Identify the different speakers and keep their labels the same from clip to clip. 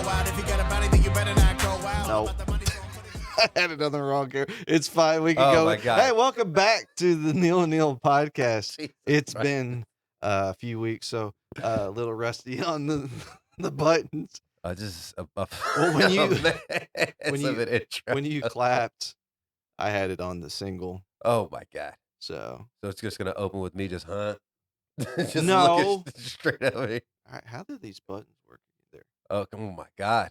Speaker 1: out. If you got a body, then you better not go out.
Speaker 2: Nope. I had another wrong here. It's fine. We can
Speaker 3: Oh,
Speaker 2: go.
Speaker 3: my God.
Speaker 2: Hey, welcome back to the Neal and Neal podcast.
Speaker 3: Jesus
Speaker 2: It's
Speaker 3: Christ.
Speaker 2: been a few weeks, so a little rusty on the buttons.
Speaker 3: Just
Speaker 2: Well, when you-
Speaker 3: intro.
Speaker 2: When you clapped, I had it on the single.
Speaker 3: Oh my God!
Speaker 2: So
Speaker 3: So it's just gonna open with me just just
Speaker 2: No.
Speaker 3: looking straight at me.
Speaker 2: all right, how do these buttons work there?
Speaker 3: Oh my God!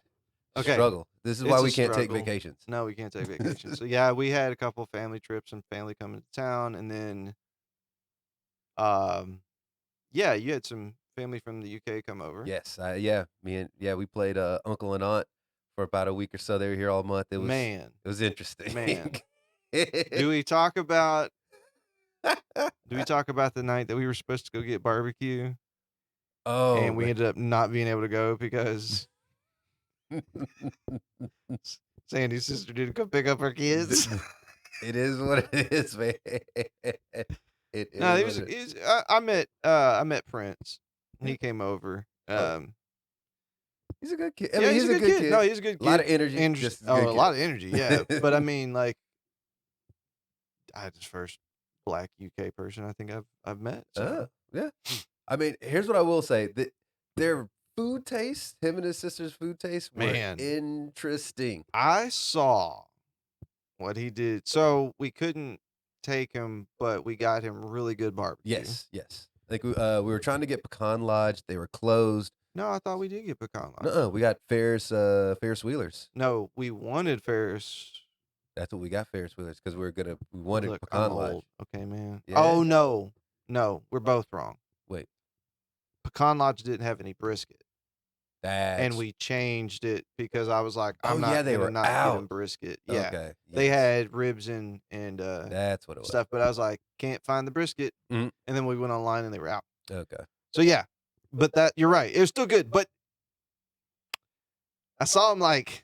Speaker 2: Okay.
Speaker 3: Struggle. This is
Speaker 2: It's
Speaker 3: why
Speaker 2: a
Speaker 3: we can't take
Speaker 2: struggle.
Speaker 3: vacations.
Speaker 2: No, we can't take vacations. So yeah, we had a couple family trips and family coming to town, and then, yeah, you had some family from the UK come over.
Speaker 3: Yes, we played uncle and aunt for about a week or so. They were here all month. It was interesting.
Speaker 2: Man. Do we talk about the night that we were supposed to go get barbecue
Speaker 3: Oh,
Speaker 2: and we
Speaker 3: man.
Speaker 2: ended up not being able to go because Sandy's sister didn't come pick up her kids?
Speaker 3: It is what it is, man. It is.
Speaker 2: No,
Speaker 3: what it is.
Speaker 2: I met Prince. He came over.
Speaker 3: He's a good kid.
Speaker 2: Yeah, he's a good kid. No, he's a good kid.
Speaker 3: A lot of energy. Just a good
Speaker 2: a
Speaker 3: kid.
Speaker 2: lot of energy, yeah. But I mean, like, I was the first black UK person I think I've met. So.
Speaker 3: Yeah. I mean, here's what I will say: their food taste, him and his sister's food taste, were
Speaker 2: Man.
Speaker 3: interesting.
Speaker 2: I saw what he did. So we couldn't take him, but we got him really good barbecue.
Speaker 3: Yes. Like we were trying to get Pecan Lodge. They were closed.
Speaker 2: No, I thought we did get pecan lodge.
Speaker 3: No, we got Ferris Wheelers.
Speaker 2: No, we wanted Ferris.
Speaker 3: That's what we got, Ferris Wheelers, because we wanted
Speaker 2: Look,
Speaker 3: Pecan
Speaker 2: I'm
Speaker 3: Lodge.
Speaker 2: old. Okay, man.
Speaker 3: Yeah.
Speaker 2: Oh no, we're both wrong.
Speaker 3: Wait,
Speaker 2: Pecan Lodge didn't have any brisket,
Speaker 3: that's
Speaker 2: and we changed it because I was like, I'm
Speaker 3: Oh,
Speaker 2: not
Speaker 3: yeah, they
Speaker 2: gonna
Speaker 3: were
Speaker 2: not
Speaker 3: out.
Speaker 2: get him brisket. Yeah,
Speaker 3: okay.
Speaker 2: they
Speaker 3: yes.
Speaker 2: had ribs and
Speaker 3: That's what it was.
Speaker 2: stuff, but I was like, can't find the brisket,
Speaker 3: Mhm.
Speaker 2: and then we went online and they were out.
Speaker 3: Okay.
Speaker 2: So yeah, but that you're right. It was still good, but I saw him like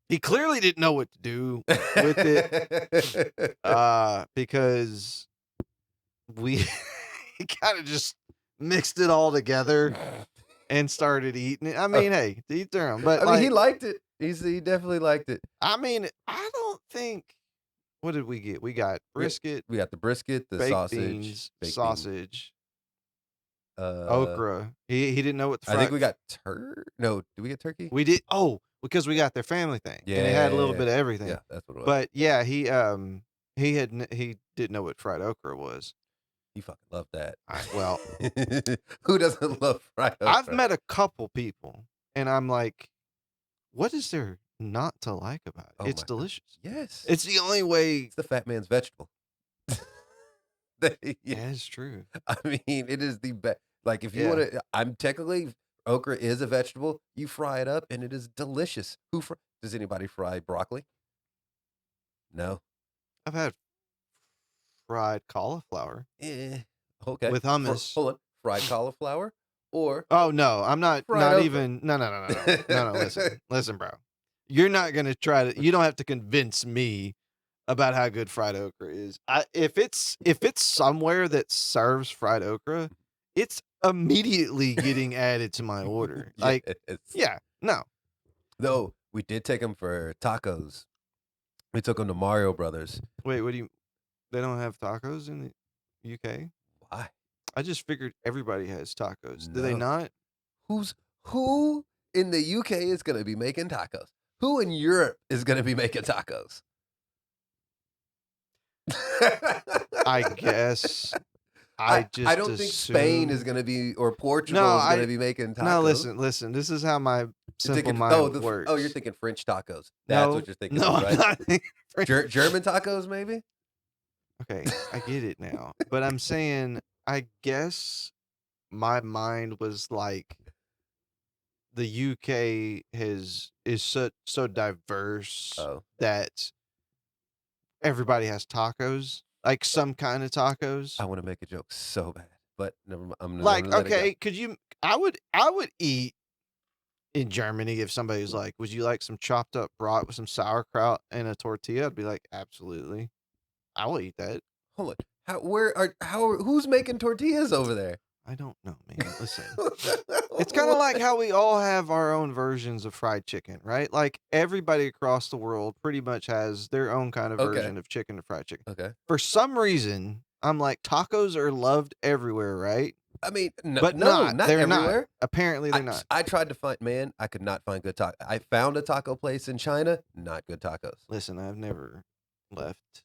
Speaker 2: he clearly didn't know what to do with it because we kind of just mixed it all together and started eating it. I mean, hey, to each their own. But
Speaker 3: I mean, he liked it. He definitely liked it.
Speaker 2: I mean, I don't think. What did we get? We got brisket,
Speaker 3: We got the brisket, the
Speaker 2: baked
Speaker 3: sausage,
Speaker 2: beans,
Speaker 3: baked
Speaker 2: sausage,
Speaker 3: beans,
Speaker 2: okra. He didn't know what the.
Speaker 3: I think we got No, did we get turkey?
Speaker 2: We did. Oh, because we got their family thing.
Speaker 3: Yeah,
Speaker 2: and it had a little
Speaker 3: yeah,
Speaker 2: bit of everything.
Speaker 3: Yeah, that's what it was.
Speaker 2: But yeah, he didn't know what fried okra was.
Speaker 3: He fucking loved that.
Speaker 2: Well,
Speaker 3: who doesn't love fried okra?
Speaker 2: I've met a couple people, and I'm like, what is there not to like about it?
Speaker 3: Oh
Speaker 2: It's
Speaker 3: my God.
Speaker 2: delicious.
Speaker 3: Yes,
Speaker 2: It's the only way.
Speaker 3: it's the fat man's vegetable.
Speaker 2: Yeah, it's true.
Speaker 3: I mean, it is the best. Like, if you
Speaker 2: Yeah.
Speaker 3: want to, I'm technically okra is a vegetable. You fry it up, and it is delicious. Does anybody fry broccoli? No.
Speaker 2: I've had fried cauliflower
Speaker 3: Okay.
Speaker 2: with hummus.
Speaker 3: Hold on. Fried cauliflower or
Speaker 2: Oh no, I'm not.
Speaker 3: Fried
Speaker 2: Not
Speaker 3: okra.
Speaker 2: even. No. Listen, bro. You're not gonna try to. You don't have to convince me about how good fried okra is. If it's somewhere that serves fried okra, it's immediately getting added to my order. Like,
Speaker 3: Yes.
Speaker 2: yeah, no.
Speaker 3: Though we did take them for tacos. We took them to Mario Brothers.
Speaker 2: Wait, what do you? They don't have tacos in the UK?
Speaker 3: Why?
Speaker 2: I just figured everybody has tacos. Do they
Speaker 3: No.
Speaker 2: not?
Speaker 3: Who in the UK is going to be making tacos? Who in Europe is going to be making tacos?
Speaker 2: I guess. I
Speaker 3: don't think Spain is going to be, or Portugal
Speaker 2: No,
Speaker 3: is going to be making tacos.
Speaker 2: No, listen. This is how my
Speaker 3: You're
Speaker 2: simple
Speaker 3: thinking,
Speaker 2: mind works.
Speaker 3: you're thinking French tacos. That's what you're thinking,
Speaker 2: No,
Speaker 3: of,
Speaker 2: I'm
Speaker 3: right?
Speaker 2: not thinking French.
Speaker 3: German tacos, maybe?
Speaker 2: Okay, I get it now. But I'm saying, I guess my mind was like, the UK is so diverse
Speaker 3: Oh.
Speaker 2: that everybody has tacos, like some kind of tacos.
Speaker 3: I want to make a joke so bad, but never mind. I'm
Speaker 2: Like,
Speaker 3: gonna let it go.
Speaker 2: okay, could you? I would eat in Germany if somebody was like, "Would you like some chopped up brat with some sauerkraut and a tortilla?" I'd be like, "Absolutely, I will eat that."
Speaker 3: Hold on. Who's making tortillas over there?
Speaker 2: I don't know, man. Listen. It's kind of like how we all have our own versions of fried chicken, right? Like everybody across the world pretty much has their own kind of
Speaker 3: Okay.
Speaker 2: version of chicken or fried chicken.
Speaker 3: Okay.
Speaker 2: For some reason, I'm like tacos are loved everywhere, right?
Speaker 3: I mean,
Speaker 2: But
Speaker 3: no,
Speaker 2: not.
Speaker 3: not
Speaker 2: They're
Speaker 3: everywhere.
Speaker 2: not. Apparently, they're not.
Speaker 3: I tried to find, man, I could not find good taco. I found a taco place in China, not good tacos.
Speaker 2: Listen, I've never left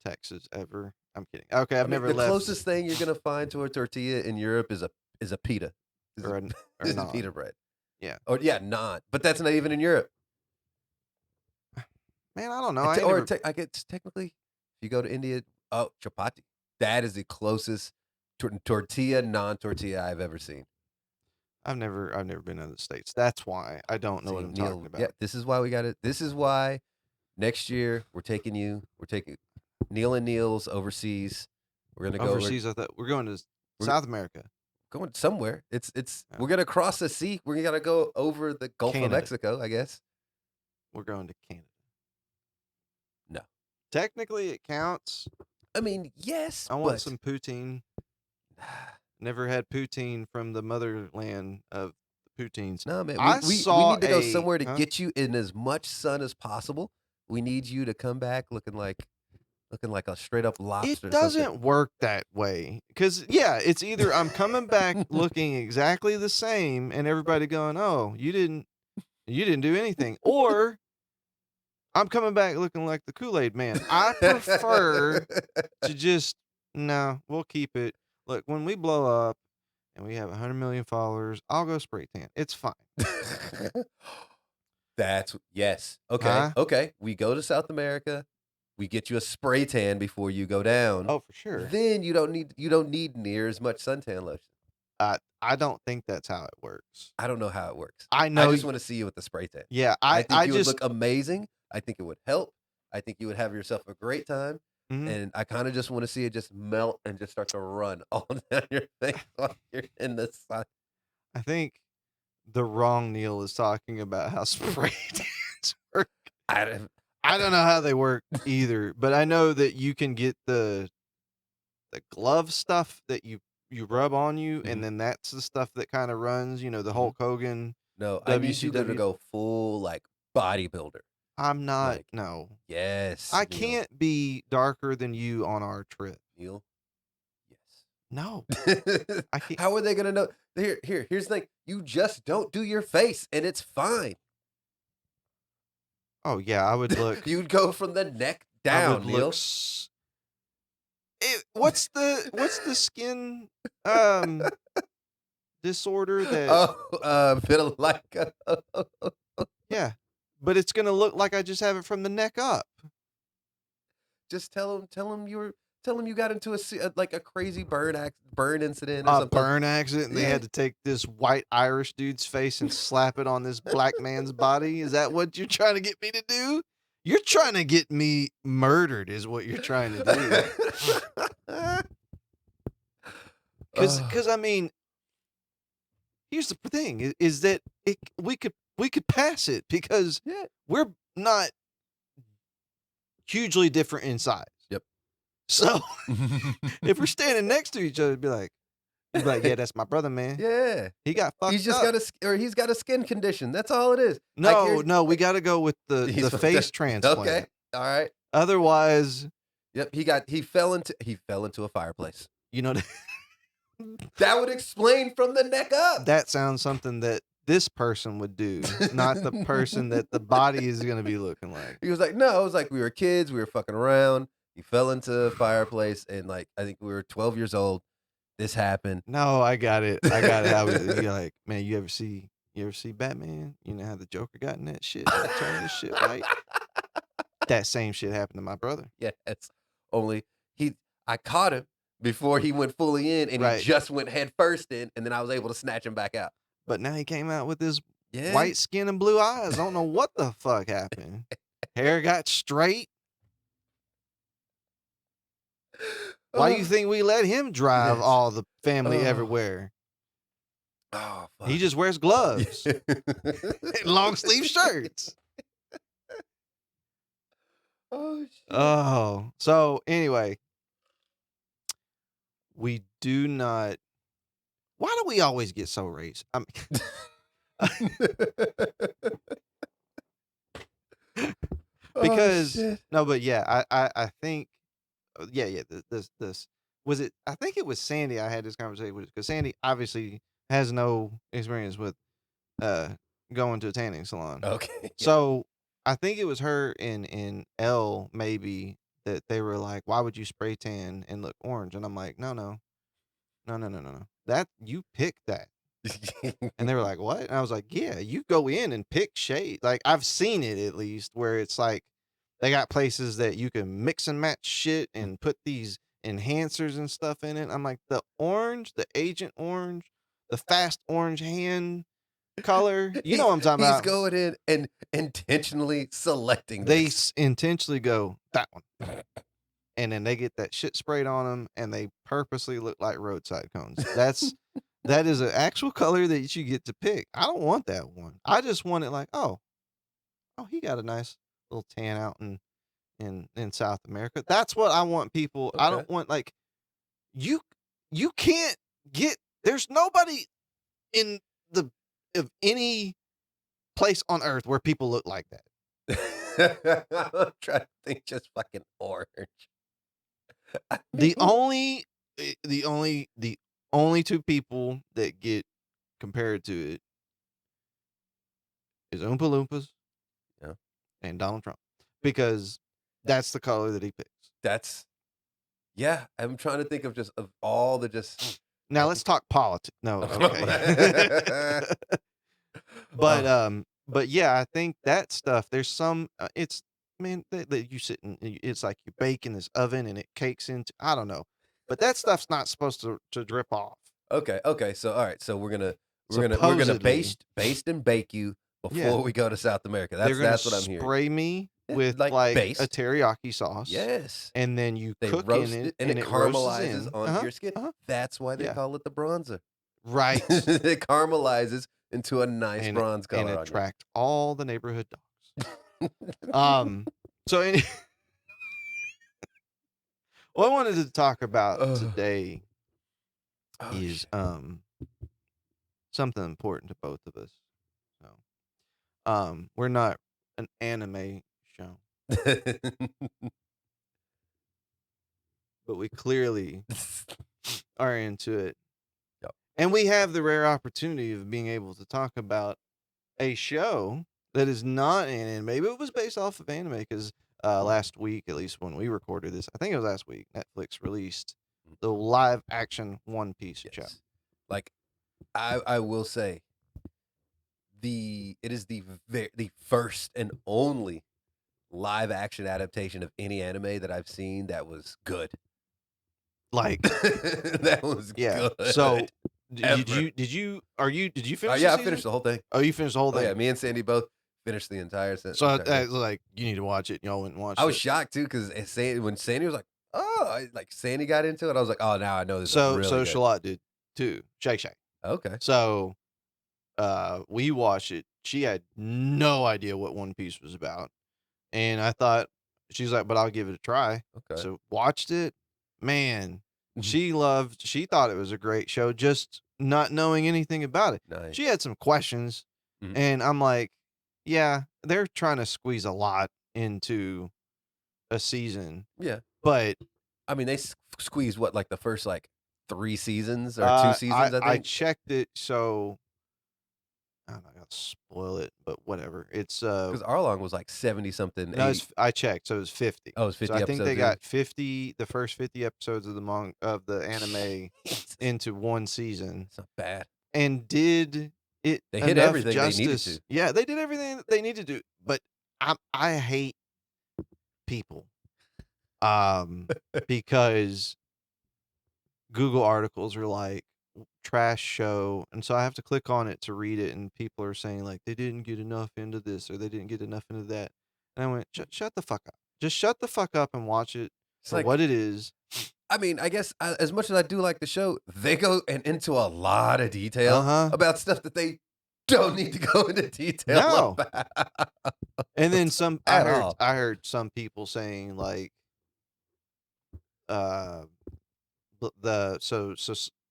Speaker 2: Texas ever. I'm kidding. Okay, I've
Speaker 3: I mean,
Speaker 2: never
Speaker 3: the
Speaker 2: left.
Speaker 3: closest thing you're gonna find to a tortilla in Europe is a pita.
Speaker 2: Or
Speaker 3: Is a
Speaker 2: naan.
Speaker 3: pita bread.
Speaker 2: Yeah.
Speaker 3: Or yeah, naan. But that's not even in Europe.
Speaker 2: Man, I don't know.
Speaker 3: I guess technically, if you go to India, chapati. That is the closest tortilla, non-tortilla I've ever seen.
Speaker 2: I've never been to the States. That's why I don't know what I'm
Speaker 3: Neal,
Speaker 2: talking about.
Speaker 3: Yeah, this is why we got it. This is why next year we're taking Neal and Neal's overseas. We're gonna go
Speaker 2: overseas. I thought we're going to South America.
Speaker 3: Going somewhere. We're gonna cross the sea. We're gonna go over the Gulf of Mexico, I guess.
Speaker 2: We're going to Canada.
Speaker 3: No.
Speaker 2: Technically, it counts.
Speaker 3: I mean, yes.
Speaker 2: I want some poutine. Never had poutine from the motherland of poutines.
Speaker 3: No, man. We need to go somewhere to get you in as much sun as possible. We need you to come back looking like a straight up lobster.
Speaker 2: It doesn't work that way. Because, yeah, it's either I'm coming back looking exactly the same and everybody going, oh, you didn't do anything. Or I'm coming back looking like the Kool-Aid man. I prefer to just, no, we'll keep it. Look, when we blow up and we have 100 million followers, I'll go spray tan. It's fine.
Speaker 3: Yes. Okay.
Speaker 2: Huh?
Speaker 3: Okay. We go to South America. We get you a spray tan before you go down.
Speaker 2: Oh, for sure.
Speaker 3: Then you don't need near as much suntan lotion.
Speaker 2: I don't think that's how it works.
Speaker 3: I don't know how it works.
Speaker 2: I know.
Speaker 3: I just want to see you with the spray tan.
Speaker 2: Yeah,
Speaker 3: I think you would look amazing. I think it would help. I think you would have yourself a great time.
Speaker 2: Mhm.
Speaker 3: And I kind of just want to see it just melt and just start to run all down your face while you're in the sun.
Speaker 2: I think the wrong Neal is talking about how spray tans work. I don't know how they work either, but I know that you can get the glove stuff that you rub on you, and then that's the stuff that kind of runs. You know, the Hulk Hogan.
Speaker 3: No, I need you to go full like bodybuilder.
Speaker 2: I'm not. No.
Speaker 3: Yes.
Speaker 2: I can't be darker than you on our trip.
Speaker 3: Neal. Yes.
Speaker 2: No. I can't.
Speaker 3: How are they gonna know? Here's the thing. You just don't do your face, and it's fine.
Speaker 2: Oh yeah, I would look.
Speaker 3: You'd go from the neck down, Neal.
Speaker 2: What's the skin disorder that?
Speaker 3: Vitiligo.
Speaker 2: Yeah, but it's gonna look like I just have it from the neck up.
Speaker 3: Just tell him you got into a crazy burn incident or something.
Speaker 2: Burn accident. And they had to take this white Irish dude's face and slap it on this black man's body. Is that what you're trying to get me to do? You're trying to get me murdered, is what you're trying to do. Because I mean, here's the thing: is that we could pass it because we're not hugely different in size.
Speaker 3: Yep.
Speaker 2: So if we're standing next to each other, it'd be like, yeah, that's my brother, man.
Speaker 3: Yeah,
Speaker 2: he got fucked.
Speaker 3: He's just
Speaker 2: up.
Speaker 3: he's got a skin condition. That's all it is.
Speaker 2: No, we got to go with the face transplant.
Speaker 3: Okay, all right.
Speaker 2: Otherwise,
Speaker 3: yep, he fell into a fireplace.
Speaker 2: You know,
Speaker 3: that would explain from the neck up.
Speaker 2: That sounds something that this person would do, not the person that the body is going to be looking like.
Speaker 3: He was like, no, it was like we were kids, we were fucking around. He fell into a fireplace, and I think we were 12 years old. This happened.
Speaker 2: No, I got it. You're like, man, you ever see Batman? You know how the Joker got in that shit? Turn this shit right. That same shit happened to my brother.
Speaker 3: Yeah, it's only I caught him before he went fully in, and he just went head first in, and then I was able to snatch him back out.
Speaker 2: But now he came out with this white skin and blue eyes. I don't know what the fuck happened. Hair got straight. Why do you think we let him drive all the family everywhere?
Speaker 3: Oh, fuck.
Speaker 2: He just wears gloves and long sleeve shirts.
Speaker 3: Oh, shit.
Speaker 2: Oh, so anyway, we do not Why do we always get so racist? I mean,
Speaker 3: Oh,
Speaker 2: because
Speaker 3: shit.
Speaker 2: no, but yeah, I think yeah. This was it. I think it was Sandy. I had this conversation with because Sandy obviously has no experience with uh going to a tanning salon.
Speaker 3: Okay. Yeah.
Speaker 2: So I think it was her and L maybe that they were like, why would you spray tan and look orange? And I'm like, no. That you pick that. And they were like, what? And I was like, yeah, you go in and pick shade. Like I've seen it at least where it's like they got places that you can mix and match shit and put these enhancers and stuff in it. I'm like, the orange, the Agent Orange, the fast orange hand color. You know what I'm talking
Speaker 3: He's
Speaker 2: about.
Speaker 3: going in and intentionally selecting
Speaker 2: They
Speaker 3: this.
Speaker 2: intentionally go that one. And then they get that shit sprayed on them and they purposely look like roadside cones. That is an actual color that you get to pick. I don't want that one. I just want it like, oh, he got a nice little tan out in South America. That's what I want people. I
Speaker 3: Okay.
Speaker 2: don't want like you can't get there's nobody in the of any place on earth where people look like that.
Speaker 3: I'm trying to think just fucking orange.
Speaker 2: The only two people that get compared to it is Oompa Loompas
Speaker 3: Yeah.
Speaker 2: and Donald Trump because that's the color that he picks.
Speaker 3: Yeah, I'm trying to think of all the just
Speaker 2: Now let's talk politics. No, okay. But yeah, I think that stuff. There's some. It's man that you sit and it's like you bake in this oven and it cakes into. I don't know, but that stuff's not supposed to drip off.
Speaker 3: Okay. So all right, so we're gonna
Speaker 2: Supposedly.
Speaker 3: baste and bake you before
Speaker 2: Yeah.
Speaker 3: we go to South America.
Speaker 2: They're gonna
Speaker 3: That's what I'm hearing.
Speaker 2: spray me
Speaker 3: Yeah,
Speaker 2: with
Speaker 3: like
Speaker 2: like a
Speaker 3: baste.
Speaker 2: teriyaki sauce.
Speaker 3: Yes.
Speaker 2: And then you
Speaker 3: They
Speaker 2: cook
Speaker 3: roast
Speaker 2: in
Speaker 3: it and it
Speaker 2: roasts
Speaker 3: caramelizes
Speaker 2: in.
Speaker 3: onto your skin.
Speaker 2: uh-huh.
Speaker 3: That's why they
Speaker 2: Yeah.
Speaker 3: call it the bronzer.
Speaker 2: Right.
Speaker 3: It caramelizes into a nice bronze color
Speaker 2: and
Speaker 3: on you.
Speaker 2: attract all the neighborhood dogs. So what I wanted to talk about today is
Speaker 3: shit.
Speaker 2: something important to both of us. So we're not an anime show, but we clearly are into it.
Speaker 3: Yep.
Speaker 2: And we have the rare opportunity of being able to talk about a show that is not an anime. Maybe it was based off of anime because last week, at least when we recorded this, I think it was last week, Netflix released the live action One Piece show.
Speaker 3: Like, I will say, it is the first and only live action adaptation of any anime that I've seen that was good.
Speaker 2: Like
Speaker 3: that was good.
Speaker 2: So did you finish?
Speaker 3: Yeah, I finished the whole thing.
Speaker 2: Oh, you finished the whole thing.
Speaker 3: Yeah, me and Sandy both finished the entire sentence.
Speaker 2: So I was like, you need to watch it. Y'all went and watched it.
Speaker 3: I was shocked too because when Sandy was like, Sandy got into it, I was like, oh, now I know this.
Speaker 2: So
Speaker 3: really good.
Speaker 2: Charlotte did too. Shay.
Speaker 3: Okay.
Speaker 2: So we watched it. She had no idea what One Piece was about. And I thought, she's like, but I'll give it a try.
Speaker 3: Okay.
Speaker 2: So watched it. Man, she thought it was a great show, just not knowing anything about it.
Speaker 3: Nice.
Speaker 2: She had some questions. And I'm like, yeah, they're trying to squeeze a lot into a season.
Speaker 3: Yeah.
Speaker 2: But
Speaker 3: I mean, they squeezed what, like the first 3 seasons or 2 seasons, I think?
Speaker 2: I checked it, so I'm not gonna spoil it, but whatever. It's
Speaker 3: because Arlong was like 70 something.
Speaker 2: No, I checked, so it was 50.
Speaker 3: Oh, it was 50
Speaker 2: so I think they
Speaker 3: episodes
Speaker 2: got 50, the first 50 episodes of the anime into one season.
Speaker 3: It's not bad.
Speaker 2: And did it
Speaker 3: They hit everything they needed to.
Speaker 2: Yeah, they did everything that they needed to do. But I hate people. Because Google articles are like trash show, and so I have to click on it to read it, and people are saying like they didn't get enough into this or they didn't get enough into that. And I went, shut the fuck up. Just shut the fuck up and watch it for what it is.
Speaker 3: I mean, I guess as much as I do like the show, they go into a lot of detail about stuff that they don't need to go into detail about.
Speaker 2: And then I heard some people saying like so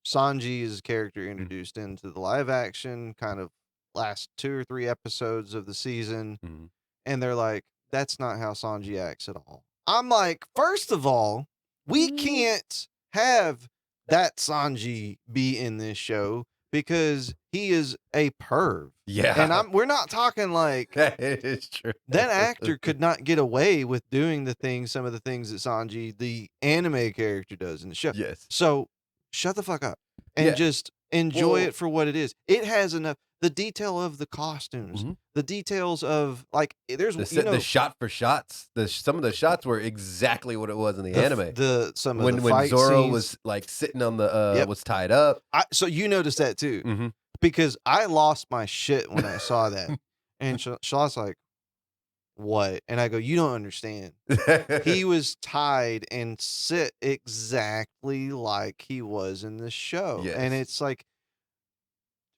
Speaker 2: Sanji is a character introduced into the live action kind of last 2 or 3 episodes of the season, and they're like, "That's not how Sanji acts at all." I'm like, first of all, we can't have that Sanji be in this show because he is a perv.
Speaker 3: Yeah.
Speaker 2: And we're not talking like
Speaker 3: It is true.
Speaker 2: that actor could not get away with doing some of the things that Sanji, the anime character, does in the show.
Speaker 3: Yes.
Speaker 2: So shut the fuck up and just enjoy it for what it is. It has enough. The detail of the costumes, the details of like, there's
Speaker 3: the shot for shots. Some of the shots were exactly what it was in the anime.
Speaker 2: When
Speaker 3: Zoro
Speaker 2: scenes,
Speaker 3: was like sitting on the was tied up.
Speaker 2: So you noticed that too, because I lost my shit when I saw that, and Shaw's like, "What?" And I go, "You don't understand. He was tied and sit exactly like he was in the show."
Speaker 3: Yes.
Speaker 2: And it's like,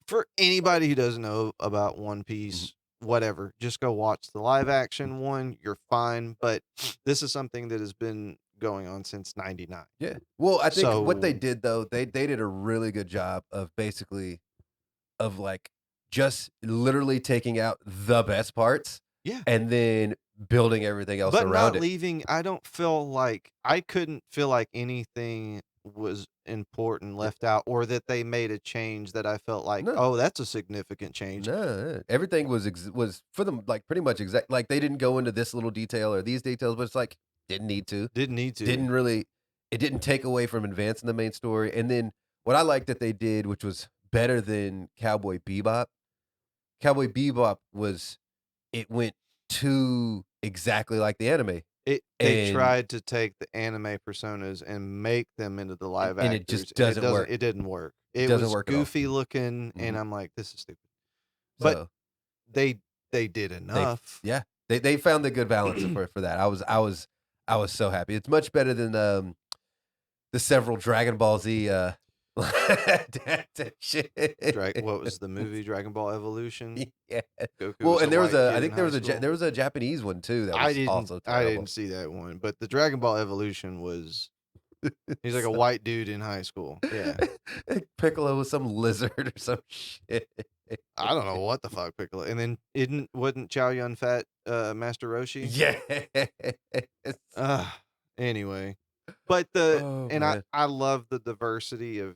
Speaker 2: for anybody who doesn't know about One Piece, whatever, just go watch the live action one. You're fine. But this is something that has been going on since '99.
Speaker 3: Yeah. Well, I think what they did though, they did a really good job of basically like just literally taking out the best parts.
Speaker 2: Yeah.
Speaker 3: And then building everything else
Speaker 2: but
Speaker 3: around
Speaker 2: not
Speaker 3: it.
Speaker 2: leaving. I couldn't feel like anything was important left out, or that they made a change that I felt like, oh, that's a significant change.
Speaker 3: No, everything was for them like pretty much exact. Like they didn't go into this little detail or these details, but it's like didn't need to. Didn't really. It didn't take away from advancing the main story. And then what I liked that they did, which was better than Cowboy Bebop. Cowboy Bebop it went too exactly like the anime.
Speaker 2: They tried to take the anime personas and make them into the live actors.
Speaker 3: And it just doesn't work.
Speaker 2: It didn't work. It was goofy looking, and I'm like, this is stupid. But they did enough.
Speaker 3: They found the good balance for that. I was so happy. It's much better than the several Dragon Ball Z shit.
Speaker 2: What was the movie Dragon Ball Evolution?
Speaker 3: Yeah.
Speaker 2: Goku
Speaker 3: well, and there was
Speaker 2: I think
Speaker 3: there was a Japanese one too that was also terrible.
Speaker 2: I didn't see that one, but the Dragon Ball Evolution was he's like a white dude in high school. Yeah.
Speaker 3: Piccolo was some lizard or some shit.
Speaker 2: I don't know what the fuck Piccolo. And then wasn't Chow Yun Fat Master Roshi?
Speaker 3: Yeah.
Speaker 2: Anyway. But I love the diversity of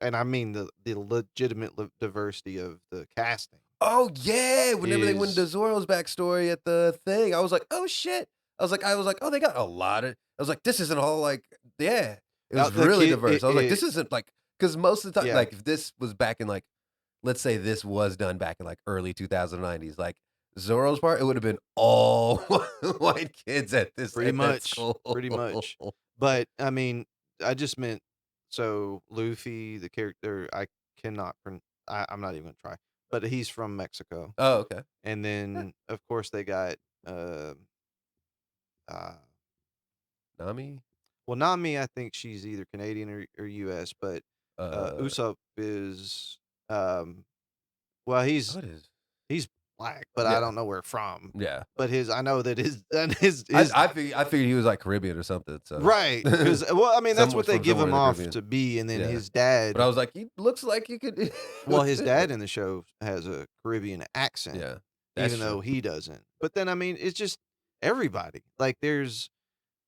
Speaker 2: and I mean the legitimate diversity of the casting. Oh yeah, whenever
Speaker 3: they went into Zoro's backstory at the thing, I was like, oh shit. I was like, oh, they got a lot of. I was like, this isn't all like, yeah. It was really diverse. I was like, this isn't like, because most of the time, like, if this was back in like, let's say this was done back in like early 2090s, like Zoro's part, it would have been all white kids at this.
Speaker 2: Pretty much. But I mean, I just meant. So Luffy, the character, I cannot. I'm not even gonna try. But he's from Mexico.
Speaker 3: Oh, okay.
Speaker 2: And then of course they got
Speaker 3: Nami.
Speaker 2: Well, Nami, I think she's either Canadian or U.S. But Usopp is he's black, but I don't know where from.
Speaker 3: Yeah.
Speaker 2: But I know that his
Speaker 3: I figured he was like Caribbean or something. So
Speaker 2: right, because I mean that's what they give him off to be, and then his dad.
Speaker 3: But I was like, he looks like he could.
Speaker 2: Well, his dad in the show has a Caribbean accent.
Speaker 3: Yeah,
Speaker 2: even though he doesn't. But then I mean, it's just everybody. Like there's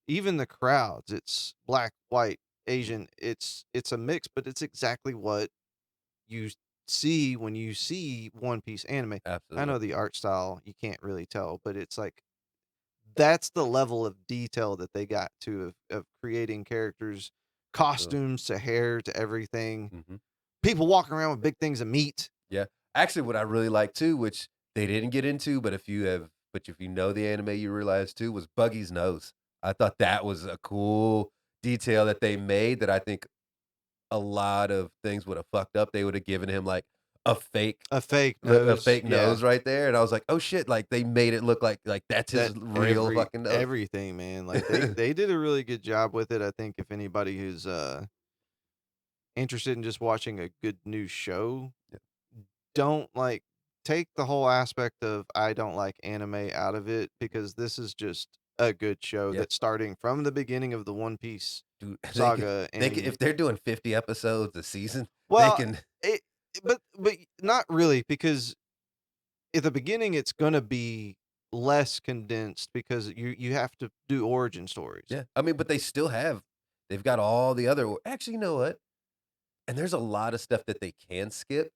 Speaker 2: even the crowds. It's black, white, Asian. It's a mix, but it's exactly what you see when you see One Piece anime.
Speaker 3: Absolutely.
Speaker 2: I know the art style you can't really tell, but it's like that's the level of detail that they got to of creating characters, costumes to hair to everything. People walking around with big things of meat.
Speaker 3: Yeah, actually, what I really like too, which they didn't get into, but if you know the anime, you realize too, was Buggy's nose. I thought that was a cool detail that they made that I think a lot of things would have fucked up. They would have given him like a fake nose right there, and I was like, oh shit! Like they made it look like that's his real fucking nose.
Speaker 2: Everything, man. Like they did a really good job with it. I think if anybody who's interested in just watching a good new show, don't take the whole aspect of I don't like anime out of it, because this is just a good show
Speaker 3: Yep.
Speaker 2: that's starting from the beginning of the One Piece
Speaker 3: Dude,
Speaker 2: saga.
Speaker 3: if they're doing 50 episodes a season,
Speaker 2: Well,
Speaker 3: they can.
Speaker 2: but not really, because at the beginning it's gonna be less condensed because you have to do origin stories.
Speaker 3: Yeah, I mean, but they've got all the other. Actually, you know what? And there's a lot of stuff that they can skip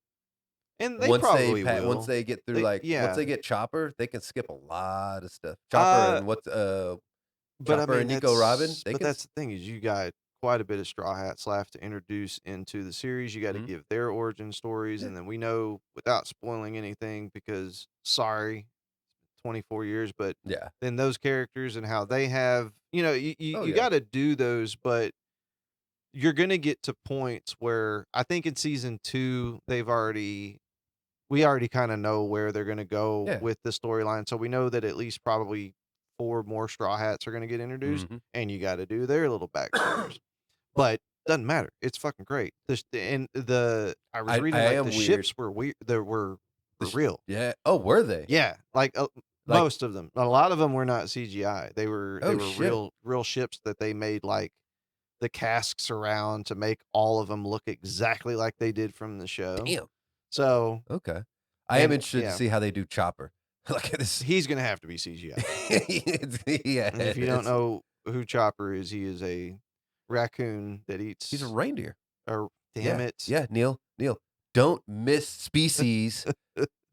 Speaker 2: And they probably will.
Speaker 3: once they get through once
Speaker 2: Yeah.
Speaker 3: they get Chopper, they can skip a lot of stuff.
Speaker 2: Uh, but I
Speaker 3: Chopper
Speaker 2: mean,
Speaker 3: and Nico Robin.
Speaker 2: that's the thing, is you got quite a bit of Straw Hats left to introduce into the series. You got to
Speaker 3: Mhm.
Speaker 2: give their origin stories,
Speaker 3: Yeah.
Speaker 2: and then we know, without spoiling anything, because sorry, 24 years, but
Speaker 3: Yeah.
Speaker 2: then those characters and how they have, you
Speaker 3: Oh, yeah.
Speaker 2: got to do those, but you're gonna get to points where I think in season 2 we already kind of know where they're gonna go
Speaker 3: Yeah.
Speaker 2: with the storyline, so we know that at least probably 4 more Straw Hats are gonna get introduced,
Speaker 3: Mhm.
Speaker 2: and you got to do their little backstories. But doesn't matter. It's fucking great. I was reading,
Speaker 3: I
Speaker 2: like,
Speaker 3: am
Speaker 2: the
Speaker 3: weird.
Speaker 2: ships were weird. They were
Speaker 3: The sh-
Speaker 2: real.
Speaker 3: Yeah. Oh, were they?
Speaker 2: Yeah, like
Speaker 3: Like-
Speaker 2: most of them. A lot of them were not CGI. They were
Speaker 3: Oh, shit.
Speaker 2: real ships that they made, like, the casks around to make all of them look exactly like they did from the show.
Speaker 3: Damn.
Speaker 2: So
Speaker 3: Okay. I am
Speaker 2: And-
Speaker 3: interested
Speaker 2: yeah.
Speaker 3: to see how they do Chopper. Look at this.
Speaker 2: he's gonna have to be CGI.
Speaker 3: Yeah.
Speaker 2: And if you don't know who Chopper is, he is a raccoon that eats.
Speaker 3: he's a reindeer.
Speaker 2: Or damn
Speaker 3: Yeah.
Speaker 2: it.
Speaker 3: Yeah, Neal. Don't miss species.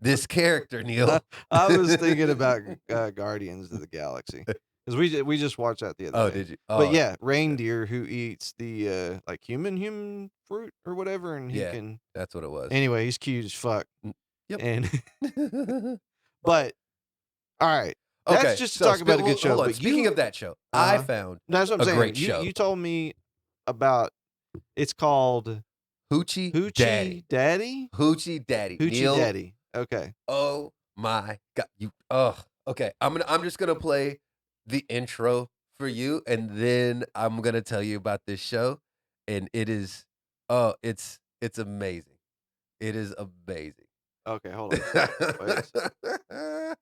Speaker 3: This character, Neal.
Speaker 2: I was thinking about Guardians of the Galaxy, because we just watched that the other
Speaker 3: Oh,
Speaker 2: day.
Speaker 3: did you?
Speaker 2: But
Speaker 3: Oh,
Speaker 2: yeah, reindeer who eats the like human fruit or whatever, and he
Speaker 3: Yeah.
Speaker 2: can.
Speaker 3: that's what it was.
Speaker 2: Anyway, he's cute as fuck.
Speaker 3: Yep.
Speaker 2: And but all right, that's just to talk about a good show.
Speaker 3: Hold on.
Speaker 2: But
Speaker 3: Speaking of that show, I found
Speaker 2: that's what I'm
Speaker 3: a
Speaker 2: saying.
Speaker 3: great
Speaker 2: you,
Speaker 3: show.
Speaker 2: you told me about. It's called
Speaker 3: Hoochie
Speaker 2: Hoochie Daddy.
Speaker 3: Hoochie Daddy.
Speaker 2: Hoochie
Speaker 3: Neal,
Speaker 2: Daddy. Okay.
Speaker 3: Oh my God. Okay. I'm just gonna play the intro for you, and then I'm gonna tell you about this show. And it is it's amazing. It is amazing.
Speaker 2: Okay. Hold on. Wait a second.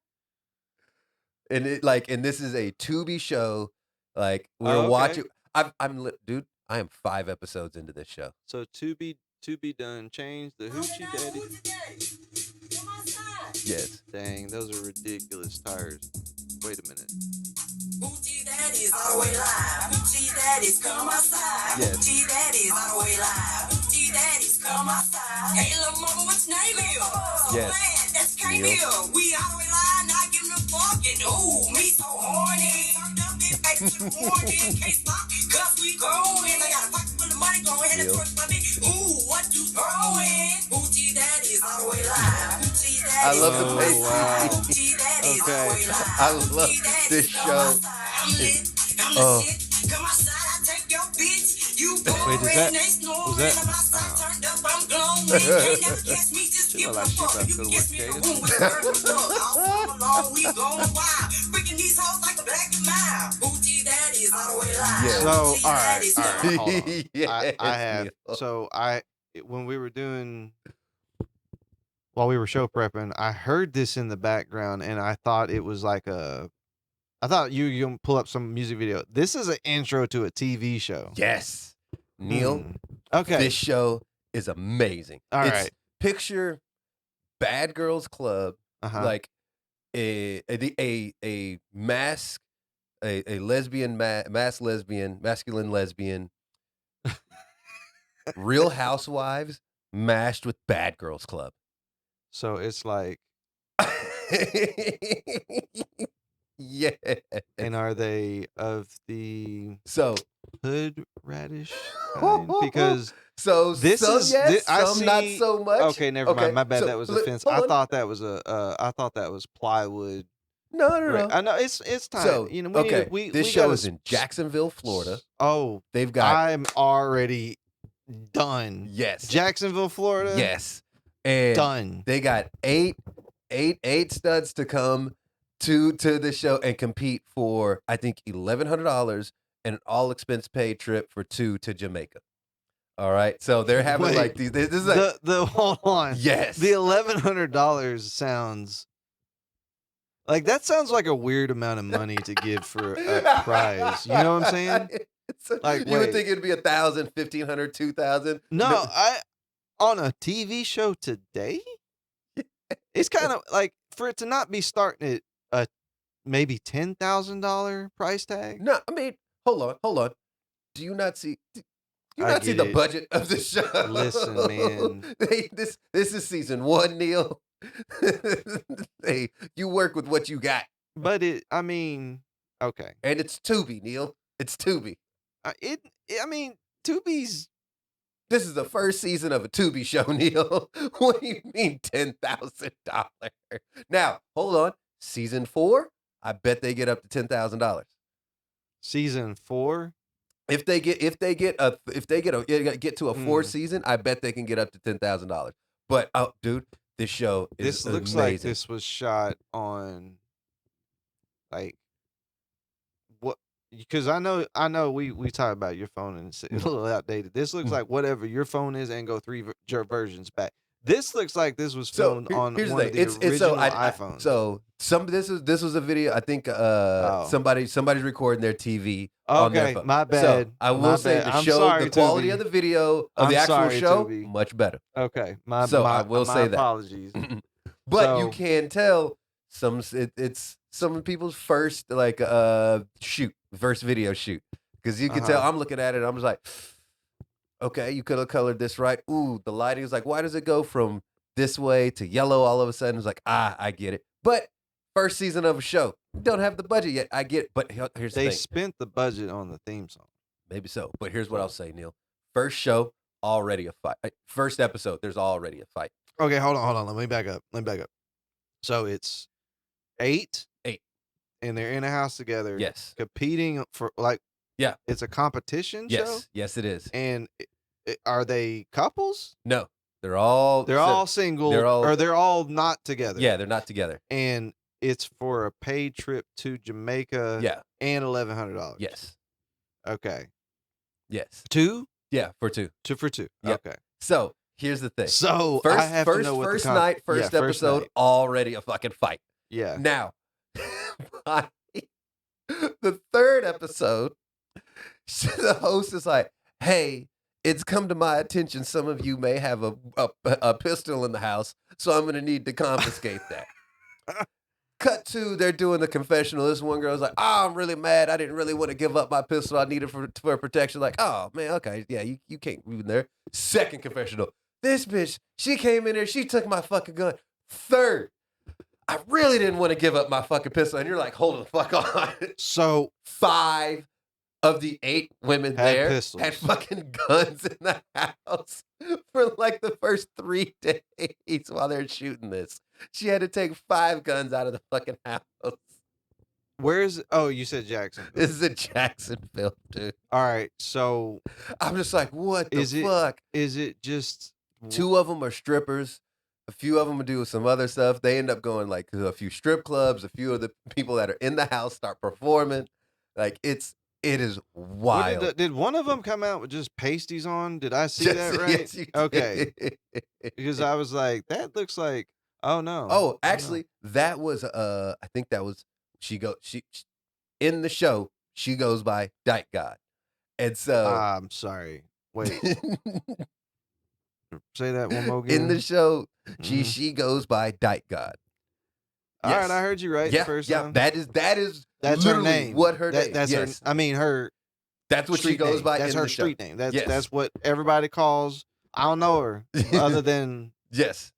Speaker 3: And this is a Tubi show. Like we're
Speaker 2: Oh, okay.
Speaker 3: watching. Dude, I am 5 episodes into this show.
Speaker 2: So to be done. Change the Hoochie Daddy.
Speaker 3: Yes.
Speaker 2: Dang, those are ridiculous tires. Wait a minute.
Speaker 4: Hoochie Daddy's all the way live. Hoochie Daddy's come outside.
Speaker 3: Yes.
Speaker 4: Hoochie Daddy's all the way live. Hoochie Daddy's come outside. Hey, little mama, what's your name is? So
Speaker 3: Yes.
Speaker 4: man, that's
Speaker 3: Neal.
Speaker 4: K-Bill. We all the way live, not giving a fuck. And ooh, me so horny. Turned up this back to the morning. Can't stop, cause we growing. I got a pocket full of money, go ahead and
Speaker 3: Neal.
Speaker 4: twerk my dick. Ooh, what you throwing? Hoochie Daddy's all the way live. Hoochie Daddy's
Speaker 3: I love the
Speaker 2: Oh,
Speaker 3: pace.
Speaker 2: wow.
Speaker 4: Hoochie Daddy's
Speaker 2: Okay.
Speaker 4: all the way live.
Speaker 3: I love this show.
Speaker 4: I'm lit, I'm the
Speaker 3: Oh.
Speaker 4: shit. Come outside, I take your bitch. You
Speaker 2: Wait,
Speaker 4: boring,
Speaker 2: is that-
Speaker 4: they snoring.
Speaker 2: was that-
Speaker 4: I'm outside,
Speaker 2: oh.
Speaker 4: turned up, I'm glowing. Can't never catch me, just
Speaker 2: She
Speaker 4: give
Speaker 2: look
Speaker 4: a
Speaker 2: like she
Speaker 4: fuck.
Speaker 2: about to
Speaker 4: You
Speaker 2: go
Speaker 4: can
Speaker 2: to
Speaker 4: catch
Speaker 2: work,
Speaker 4: me in the
Speaker 2: Kaden.
Speaker 4: room with her fuck. All summer long, we going wild. Freaking these hoes like a black and mild. Hoochie Daddy's all the way live.
Speaker 3: Yeah.
Speaker 2: So,
Speaker 4: Hoochie
Speaker 2: all right,
Speaker 4: Daddy's
Speaker 2: all right, hold on.
Speaker 3: Yes,
Speaker 2: I have.
Speaker 3: Neal.
Speaker 2: So when we were while we were show prepping, I heard this in the background, and I thought it was like I thought you gonna pull up some music video. This is an intro to a TV show.
Speaker 3: Yes. Neal,
Speaker 2: Hmm. Okay.
Speaker 3: this show is amazing.
Speaker 2: All
Speaker 3: It's-
Speaker 2: right.
Speaker 3: Picture Bad Girls Club,
Speaker 2: Uh-huh.
Speaker 3: like a lesbian, masculine lesbian, Real Housewives mashed with Bad Girls Club.
Speaker 2: So it's like,
Speaker 3: Yeah.
Speaker 2: and are they of the
Speaker 3: So
Speaker 2: hood radish kind? Because
Speaker 3: so
Speaker 2: this
Speaker 3: some
Speaker 2: is
Speaker 3: yes,
Speaker 2: I
Speaker 3: some not
Speaker 2: see-
Speaker 3: so much.
Speaker 2: okay, never mind. My bad.
Speaker 3: so
Speaker 2: That was
Speaker 3: look,
Speaker 2: offense.
Speaker 3: hold
Speaker 2: I
Speaker 3: on.
Speaker 2: thought that was I thought that was plywood.
Speaker 3: No.
Speaker 2: I know it's time.
Speaker 3: So
Speaker 2: we
Speaker 3: okay,
Speaker 2: we
Speaker 3: this
Speaker 2: we
Speaker 3: show
Speaker 2: gotta
Speaker 3: is in Jacksonville, Florida.
Speaker 2: Oh,
Speaker 3: They've got
Speaker 2: I'm already done.
Speaker 3: yes,
Speaker 2: Jacksonville, Florida.
Speaker 3: yes, and
Speaker 2: Done.
Speaker 3: they got eight studs to come to the show and compete for I think $1,100 and an all expense paid trip for 2 to Jamaica. All right, so they're having
Speaker 2: Wait,
Speaker 3: like these. This is like
Speaker 2: the hold on.
Speaker 3: yes,
Speaker 2: The $1,100 sounds Like that sounds like a weird amount of money to give for a prize. You know what I'm saying? Like,
Speaker 3: you would
Speaker 2: wait.
Speaker 3: think it'd be 1,000, 1,500, 2,000.
Speaker 2: No, on a TV show today, it's kind of like for it to not be starting at a maybe $10,000 price tag.
Speaker 3: No, I mean, hold on. Do you not see? Do you
Speaker 2: I
Speaker 3: not see
Speaker 2: get
Speaker 3: the
Speaker 2: it.
Speaker 3: budget of the show?
Speaker 2: Listen, man.
Speaker 3: This is season 1, Neal. Hey, you work with what you got,
Speaker 2: But I mean, okay.
Speaker 3: and it's Tubi, Neal. It's Tubi.
Speaker 2: I mean, Tubi's.
Speaker 3: This is the first season of a Tubi show, Neal. What do you mean $10,000? Now, hold on. Season 4, I bet they get up to $10,000.
Speaker 2: Season 4.
Speaker 3: If they get to a 4th
Speaker 2: Mm.
Speaker 3: season, I bet they can get up to $10,000. But dude, this show is
Speaker 2: This looks
Speaker 3: amazing.
Speaker 2: like this was shot on like what, because I know we talk about your phone and it's a little outdated. This looks like whatever your phone is and go 3 versions back. This looks like this was filmed on
Speaker 3: here's
Speaker 2: one
Speaker 3: the
Speaker 2: of
Speaker 3: thing.
Speaker 2: the original
Speaker 3: I
Speaker 2: iPhones.
Speaker 3: So this was a video. I think somebody's recording their TV on their
Speaker 2: Okay,
Speaker 3: phone.
Speaker 2: my
Speaker 3: So
Speaker 2: bad.
Speaker 3: I will
Speaker 2: My
Speaker 3: say
Speaker 2: bad.
Speaker 3: the
Speaker 2: I'm
Speaker 3: show,
Speaker 2: sorry,
Speaker 3: the quality
Speaker 2: Tubi.
Speaker 3: of the video of
Speaker 2: I'm
Speaker 3: the actual
Speaker 2: sorry,
Speaker 3: show,
Speaker 2: Tubi.
Speaker 3: much better.
Speaker 2: Okay,
Speaker 3: I will say that.
Speaker 2: apologies.
Speaker 3: But you
Speaker 2: So-
Speaker 3: can tell it's some people's first first video shoot, because you can tell. I'm looking at it, I'm just like, okay, you could have colored this right. Ooh, the lighting is like, why does it go from this way to yellow all of a sudden? It's like, I get it. But first season of a show, don't have the budget yet. I get it. But here's the
Speaker 2: They
Speaker 3: thing.
Speaker 2: spent the budget on the theme song.
Speaker 3: Maybe so. But here's what I'll say, Neal. First show, already a fight. First episode, there's already a fight.
Speaker 2: Okay, hold on. Let me back up. So it's 8, and they're in a house together.
Speaker 3: Yes.
Speaker 2: Competing for like.
Speaker 3: Yeah.
Speaker 2: It's a competition show.
Speaker 3: Yes. Yes, it is.
Speaker 2: And are they couples?
Speaker 3: No, they're all
Speaker 2: single.
Speaker 3: they're all-
Speaker 2: or they're all not together.
Speaker 3: Yeah, they're not together.
Speaker 2: And it's for a paid trip to Jamaica.
Speaker 3: Yeah.
Speaker 2: And $1,100.
Speaker 3: Yes.
Speaker 2: Okay.
Speaker 3: Yes.
Speaker 2: 2?
Speaker 3: Yeah, for 2.
Speaker 2: 2 for 2.
Speaker 3: Yep.
Speaker 2: Okay.
Speaker 3: So here's the thing.
Speaker 2: So
Speaker 3: First,
Speaker 2: I have to know what
Speaker 3: first
Speaker 2: the
Speaker 3: night, first episode,
Speaker 2: night.
Speaker 3: already a fucking fight.
Speaker 2: Yeah.
Speaker 3: Now, by the third episode, the host is like, "Hey, it's come to my attention some of you may have a pistol in the house, so I'm going to need to confiscate that." Cut to, they're doing the confessional. This one girl's like, "Oh, I'm really mad. I didn't really want to give up my pistol. I need it for protection." Like, "Oh, man, okay. Yeah, you can't move in there." Second confessional. This bitch, she came in there. She took my fucking gun. Third, I really didn't want to give up my fucking pistol. And you're like, hold the fuck on.
Speaker 2: So
Speaker 3: 5 of the 8 women
Speaker 2: Had
Speaker 3: there
Speaker 2: pistols.
Speaker 3: had fucking guns in the house for like the first 3 days while they're shooting this. She had to take 5 guns out of the fucking house.
Speaker 2: where's? Oh, you said Jackson.
Speaker 3: This is in Jacksonville, dude.
Speaker 2: All right. So
Speaker 3: I'm just like, what the fuck?
Speaker 2: is it just
Speaker 3: 2 of them are strippers. A few of them do some other stuff. They end up going like to a few strip clubs. A few of the people that are in the house start performing. Like it is
Speaker 2: what
Speaker 3: wild.
Speaker 2: did one of them come out with just pasties on? Did I see that right?
Speaker 3: Yes, you did.
Speaker 2: Okay. Because I was like, that looks like. Oh no.
Speaker 3: Oh, actually, that was I think that was she in the show. She goes by Dyke God, and so
Speaker 2: I'm sorry. Wait. Say that one more again.
Speaker 3: in the show,
Speaker 2: Mhm.
Speaker 3: she goes by Dyke God.
Speaker 2: All
Speaker 3: Yes.
Speaker 2: right, I heard you right
Speaker 3: Yeah,
Speaker 2: the first
Speaker 3: yeah.
Speaker 2: time.
Speaker 3: That's her
Speaker 2: her name.
Speaker 3: What her name?
Speaker 2: That's
Speaker 3: yes.
Speaker 2: her. I mean, her.
Speaker 3: That's what she
Speaker 2: street
Speaker 3: goes
Speaker 2: name.
Speaker 3: by.
Speaker 2: That's
Speaker 3: in
Speaker 2: her
Speaker 3: the show.
Speaker 2: street name. That's
Speaker 3: Yes.
Speaker 2: that's what everybody calls. I don't know her other than
Speaker 3: Yes,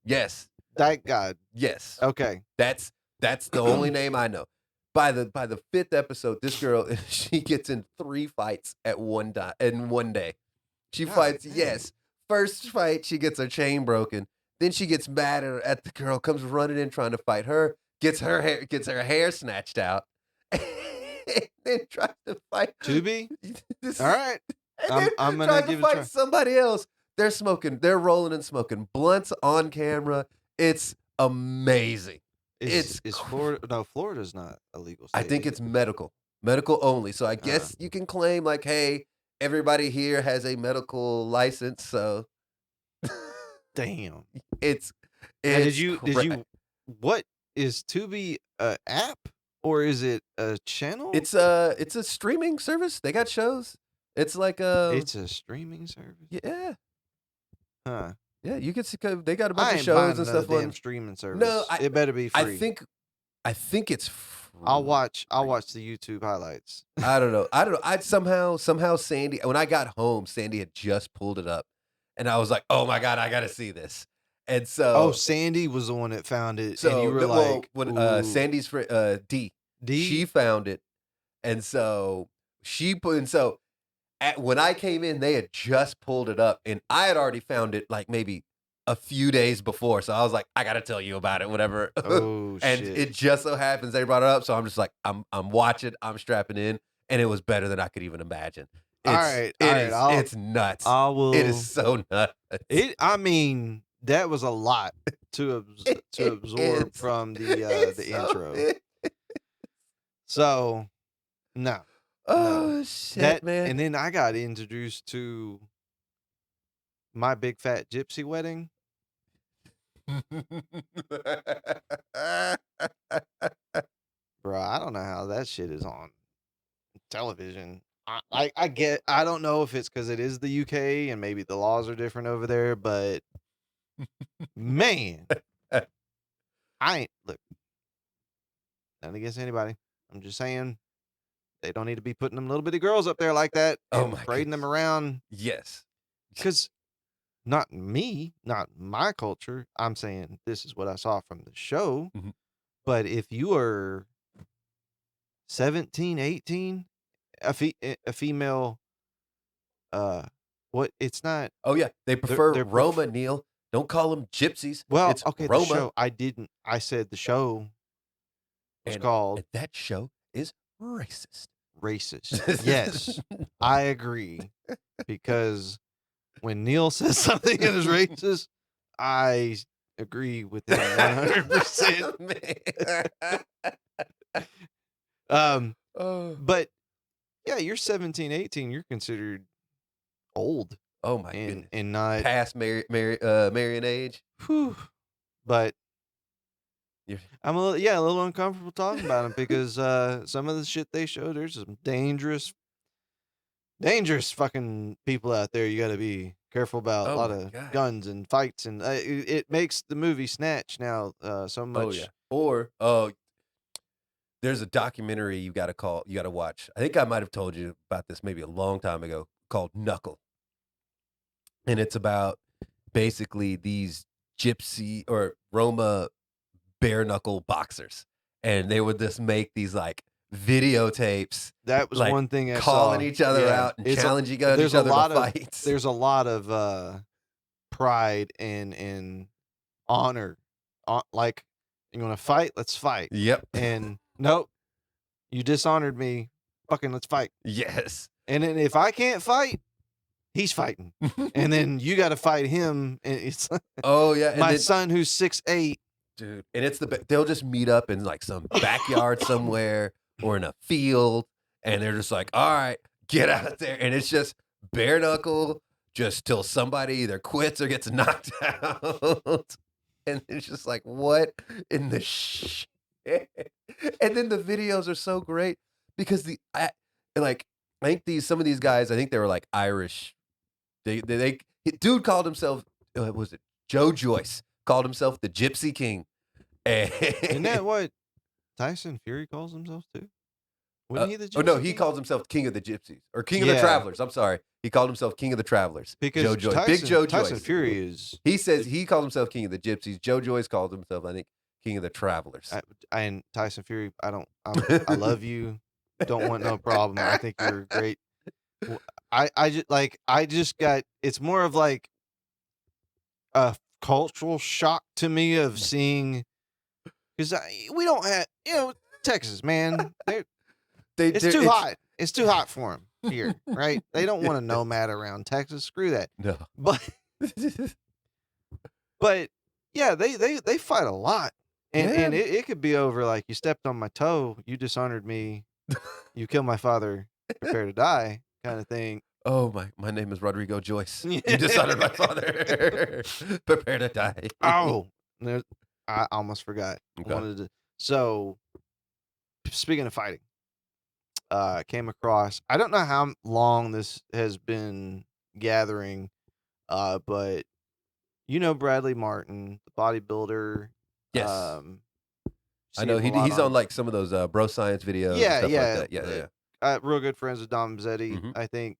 Speaker 3: yes,
Speaker 2: Dyke God.
Speaker 3: yes.
Speaker 2: Okay.
Speaker 3: That's the only name I know. By the 5th episode, this girl she gets in 3 fights at one day. She
Speaker 2: God
Speaker 3: fights.
Speaker 2: dang.
Speaker 3: Yes, first fight she gets her chain broken. Then she gets mad at the girl, comes running in trying to fight her, gets her hair snatched out, and then tries to fight
Speaker 2: Tubi.
Speaker 3: This-
Speaker 2: All right.
Speaker 3: and
Speaker 2: I'm-
Speaker 3: then
Speaker 2: I'm gonna
Speaker 3: tries to
Speaker 2: give it a
Speaker 3: fight
Speaker 2: try.
Speaker 3: somebody else. They're rolling and smoking blunts on camera. It's amazing.
Speaker 2: Is
Speaker 3: It's
Speaker 2: Florida? No, Florida's not a legal state.
Speaker 3: I think
Speaker 2: is
Speaker 3: it's
Speaker 2: it?
Speaker 3: medical only. So I guess you can claim like, hey, everybody here has a medical license. So
Speaker 2: Damn.
Speaker 3: it's
Speaker 2: Now, did you?
Speaker 3: cra-
Speaker 2: What is Tubi a app or is it a channel?
Speaker 3: It's a streaming service. They got shows. It's like
Speaker 2: It's a streaming service.
Speaker 3: yeah.
Speaker 2: Huh.
Speaker 3: Yeah, you can see they got a bunch
Speaker 2: I
Speaker 3: of
Speaker 2: ain't
Speaker 3: shows
Speaker 2: buying
Speaker 3: and
Speaker 2: another
Speaker 3: stuff on.
Speaker 2: damn streaming service.
Speaker 3: No,
Speaker 2: it better be free.
Speaker 3: I think it's free.
Speaker 2: I'll watch the YouTube highlights.
Speaker 3: I don't know. I'd somehow Sandy, when I got home, Sandy had just pulled it up and I was like, "Oh my God, I got to see this." And so
Speaker 2: Oh, Sandy was the one that found it,
Speaker 3: so
Speaker 2: and you were
Speaker 3: well,
Speaker 2: like,
Speaker 3: when
Speaker 2: "Ooh."
Speaker 3: Sandy's friend D,
Speaker 2: D?
Speaker 3: she found it. And so when I came in, they had just pulled it up and I had already found it like maybe a few days before. So I was like, I got to tell you about it, whatever.
Speaker 2: Oh,
Speaker 3: and
Speaker 2: shit.
Speaker 3: it just so happens they brought it up. So I'm just like, I'm watching, I'm strapping in. And it was better than I could even imagine. It's nuts.
Speaker 2: I will.
Speaker 3: It is so nuts.
Speaker 2: I mean, that was a lot to absorb from the intro. So, no.
Speaker 3: Oh, shit, man.
Speaker 2: And then I got introduced to My Big Fat Gypsy Wedding. Bro, I don't know how that shit is on television. I don't know if it's because it is the UK and maybe the laws are different over there, but man, look, nothing against anybody. I'm just saying they don't need to be putting them little bitty girls up there like that and parading them around.
Speaker 3: Yes.
Speaker 2: Because not me, not my culture. I'm saying this is what I saw from the show.
Speaker 3: Mhm.
Speaker 2: But if you are 17, 18, a female, what it's not.
Speaker 3: Oh yeah, they prefer
Speaker 2: they're
Speaker 3: Roma, Neal. Don't call them gypsies.
Speaker 2: Well,
Speaker 3: it's
Speaker 2: okay,
Speaker 3: Roma.
Speaker 2: the show. I said the show was called.
Speaker 3: And that show is racist.
Speaker 2: Racist. Yes, I agree. Because when Neal says something that is racist, I agree with him 100%. But yeah, you're 17, 18, you're considered old.
Speaker 3: Oh my goodness.
Speaker 2: And not
Speaker 3: past marrying age.
Speaker 2: Whew. But I'm a little uncomfortable talking about them because some of the shit they show, there's some dangerous fucking people out there. You got to be careful about. A lot of guns and fights, and it makes the movie Snatch now so much.
Speaker 3: Oh yeah. Or there's a documentary you got to watch. I think I might have told you about this maybe a long time ago, called Knuckle. And it's about basically these gypsy or Roma bare knuckle boxers. And they would just make these like videotapes.
Speaker 2: That was
Speaker 3: like,
Speaker 2: one thing I
Speaker 3: calling
Speaker 2: saw.
Speaker 3: each other out and challenging each other to fights.
Speaker 2: There's a lot of pride and honor. Like, you want to fight? Let's fight.
Speaker 3: Yep.
Speaker 2: And nope, you dishonored me. Fucking let's fight.
Speaker 3: Yes.
Speaker 2: And then if I can't fight, he's fighting. And then you got to fight him. And it's
Speaker 3: oh yeah, and
Speaker 2: my son who's 6'8".
Speaker 3: Dude, and it's they'll just meet up in like some backyard somewhere or in a field, and they're just like, all right, get out there, and it's just bare knuckle, just till somebody either quits or gets knocked out, and it's just like, what in the shit? And then the videos are so great because I think some of these guys, I think they were like Irish. Dude called himself, was it Joe Joyce? Called himself the Gypsy King.
Speaker 2: Isn't that what Tyson Fury calls himself too? Wasn't he the Gypsy
Speaker 3: Oh no, he
Speaker 2: King?
Speaker 3: calls himself King of the Gypsies or King of the Travelers. I'm sorry, he called himself King of the Travelers.
Speaker 2: Because
Speaker 3: Joe Joyce, Big Joe Joyce.
Speaker 2: Tyson Fury is.
Speaker 3: He says he called himself King of the Gypsies. Joe Joyce called himself, I think, King of the Travelers.
Speaker 2: And Tyson Fury, I love you. Don't want no problem. I think you're great. I just got. It's more of like a cultural shock to me of seeing, because we don't have, Texas, man. It's too hot. It's too hot for them here, right? They don't want to nomad around Texas. Screw that.
Speaker 3: No.
Speaker 2: But yeah, they fight a lot, and it could be over like, you stepped on my toe, you dishonored me, you killed my father, prepare to die, kind of thing.
Speaker 3: Oh my name is Rodrigo Joyce. You dishonored my father. Prepare to die.
Speaker 2: Oh, I almost forgot.
Speaker 3: Okay.
Speaker 2: I wanted to. So, speaking of fighting, came across. I don't know how long this has been gathering, but you know Bradley Martin, the bodybuilder.
Speaker 3: Yes. I
Speaker 2: See
Speaker 3: know
Speaker 2: him a lot
Speaker 3: he's on like some of those bro science videos and
Speaker 2: Yeah,
Speaker 3: stuff
Speaker 2: yeah,
Speaker 3: like that. Yeah.
Speaker 2: real good friends with Dom Mazzetti,
Speaker 3: Mhm.
Speaker 2: I think.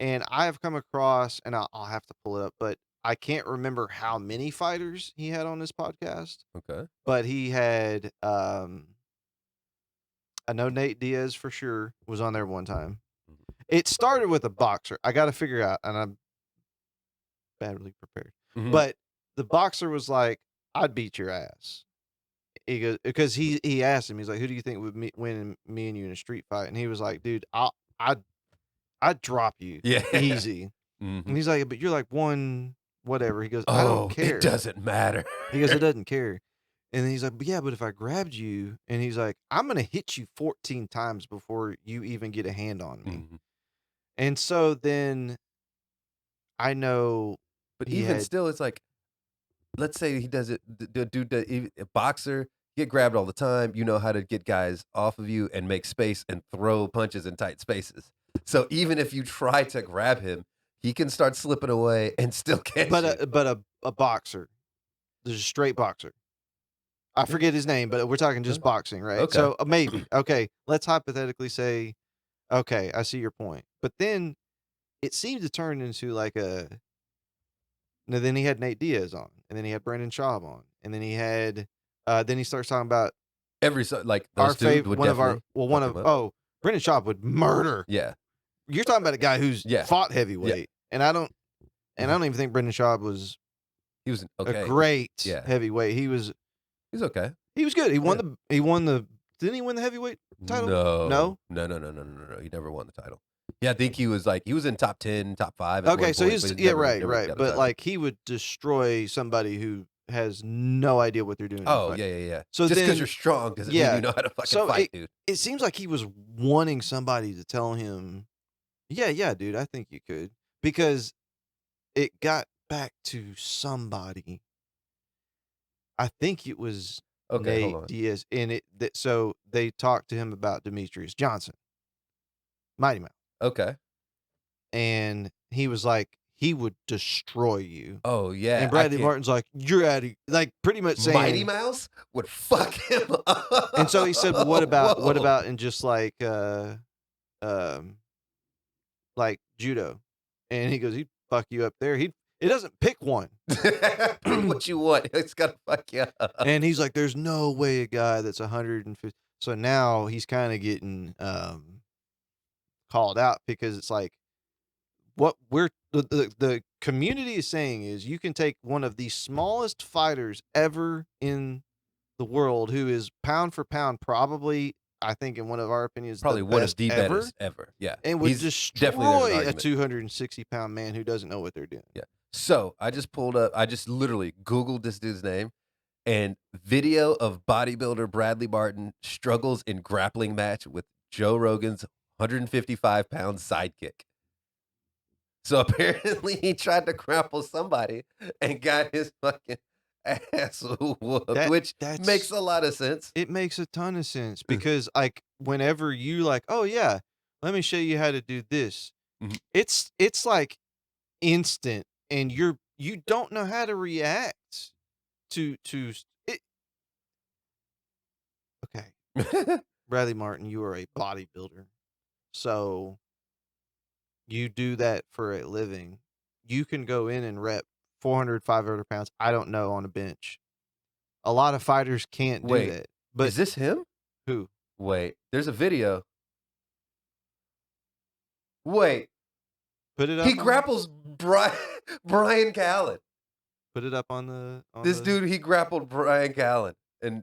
Speaker 2: And I have come across, and I'll have to pull it up, but I can't remember how many fighters he had on this podcast.
Speaker 3: Okay.
Speaker 2: But he had, I know Nate Diaz for sure was on there one time.
Speaker 3: Mhm.
Speaker 2: It started with a boxer. I got to figure out, and I'm badly prepared.
Speaker 3: Mhm.
Speaker 2: But the boxer was like, "I'd beat your ass." He goes because he asked him. He's like, "Who do you think would win me and you in a street fight?" And he was like, "Dude, I'd drop you
Speaker 3: Yeah.
Speaker 2: easy." And
Speaker 3: Mhm.
Speaker 2: he's like, "But you're like one whatever." He goes, "I don't
Speaker 3: Oh,
Speaker 2: care."
Speaker 3: it doesn't matter.
Speaker 2: He goes, "It doesn't care." And then he's like, "But yeah, but if I grabbed you," and he's like, "I'm gonna hit you 14 times before you even get a hand on me."
Speaker 3: Mhm.
Speaker 2: And so then I know
Speaker 3: But
Speaker 2: he
Speaker 3: even
Speaker 2: had
Speaker 3: still, it's like, let's say he does it, the dude, a boxer, get grabbed all the time. You know how to get guys off of you and make space and throw punches in tight spaces. So even if you try to grab him, he can start slipping away and still catch you.
Speaker 2: but a boxer, there's a straight boxer. I forget his name, but we're talking just boxing, right?
Speaker 3: Okay.
Speaker 2: So maybe okay. Let's hypothetically say, okay, I see your point. But then it seemed to turn into like a. No, then he had Nate Diaz on, and then he had Brandon Schaub on, and then he had. Then he starts talking about
Speaker 3: Like
Speaker 2: our
Speaker 3: those two would
Speaker 2: one of our
Speaker 3: definitely
Speaker 2: well, one
Speaker 3: fuck
Speaker 2: of
Speaker 3: him up.
Speaker 2: Brendan Schaub would murder.
Speaker 3: Yeah.
Speaker 2: You're talking about a guy who's
Speaker 3: Yeah.
Speaker 2: fought heavyweight, and I don't even think Brendan Schaub was
Speaker 3: He was
Speaker 2: a
Speaker 3: okay.
Speaker 2: great
Speaker 3: Yeah.
Speaker 2: heavyweight. He was
Speaker 3: He's okay.
Speaker 2: good. He won
Speaker 3: Yeah.
Speaker 2: the didn't he win the heavyweight title?
Speaker 3: No. He never won the title. Yeah, I think he was in top 10, top 5. At
Speaker 2: Okay,
Speaker 3: one
Speaker 2: so
Speaker 3: point,
Speaker 2: he's
Speaker 3: but
Speaker 2: right.
Speaker 3: got a
Speaker 2: But
Speaker 3: title.
Speaker 2: like he would destroy somebody who has no idea what they're doing. in a
Speaker 3: Oh
Speaker 2: fight.
Speaker 3: yeah.
Speaker 2: So
Speaker 3: just because
Speaker 2: then-
Speaker 3: you're strong doesn't
Speaker 2: yeah.
Speaker 3: mean you know how to fucking
Speaker 2: So
Speaker 3: fight, dude.
Speaker 2: It seems like he was wanting somebody to tell him, yeah, dude, I think you could, because it got back to somebody. I think it was
Speaker 3: Okay, hold
Speaker 2: Nate
Speaker 3: on.
Speaker 2: Diaz, so they talked to him about Demetrius Johnson, Mighty Mouse,
Speaker 3: Okay.
Speaker 2: and he was like, he would destroy you.
Speaker 3: Oh yeah.
Speaker 2: And Bradley Martin's like, you're out of, like, pretty much saying
Speaker 3: Mighty Mouse would fuck him up.
Speaker 2: And so he said, well, what
Speaker 3: Whoa.
Speaker 2: about in just like judo? And he goes, he'd fuck you up there. It doesn't pick one.
Speaker 3: Pick what you want. It's gotta fuck you up.
Speaker 2: And he's like, there's no way a guy that's 150. So now he's kind of getting called out, because it's like, what the community is saying is, you can take one of the smallest fighters ever in the world, who is pound for pound probably, I think in one of our opinions,
Speaker 3: Probably
Speaker 2: the
Speaker 3: one
Speaker 2: best
Speaker 3: of the
Speaker 2: ever,
Speaker 3: best ever. Yeah.
Speaker 2: and would
Speaker 3: He's definitely there's an
Speaker 2: destroy a
Speaker 3: argument.
Speaker 2: 260-pound man who doesn't know what they're doing.
Speaker 3: Yeah. So I just literally Googled this dude's name, and video of bodybuilder Bradley Martin struggles in grappling match with Joe Rogan's 155-pound sidekick. So apparently he tried to grapple somebody and got his fucking ass whooped, which makes a lot of sense.
Speaker 2: It makes a ton of sense, because like whenever you like, oh yeah, let me show you how to do this.
Speaker 3: Mhm.
Speaker 2: It's like instant, and you don't know how to react to it. Okay, Bradley Martin, you are a bodybuilder, so you do that for a living. You can go in and rep 400, 500 pounds. I don't know, on a bench. A lot of fighters can't do
Speaker 3: Wait,
Speaker 2: that. But
Speaker 3: is this him?
Speaker 2: who?
Speaker 3: Wait, there's a video. Wait,
Speaker 2: Put it up.
Speaker 3: he grapples Brian Callen.
Speaker 2: Put it up on the.
Speaker 3: This dude, he grappled Brian Callen. And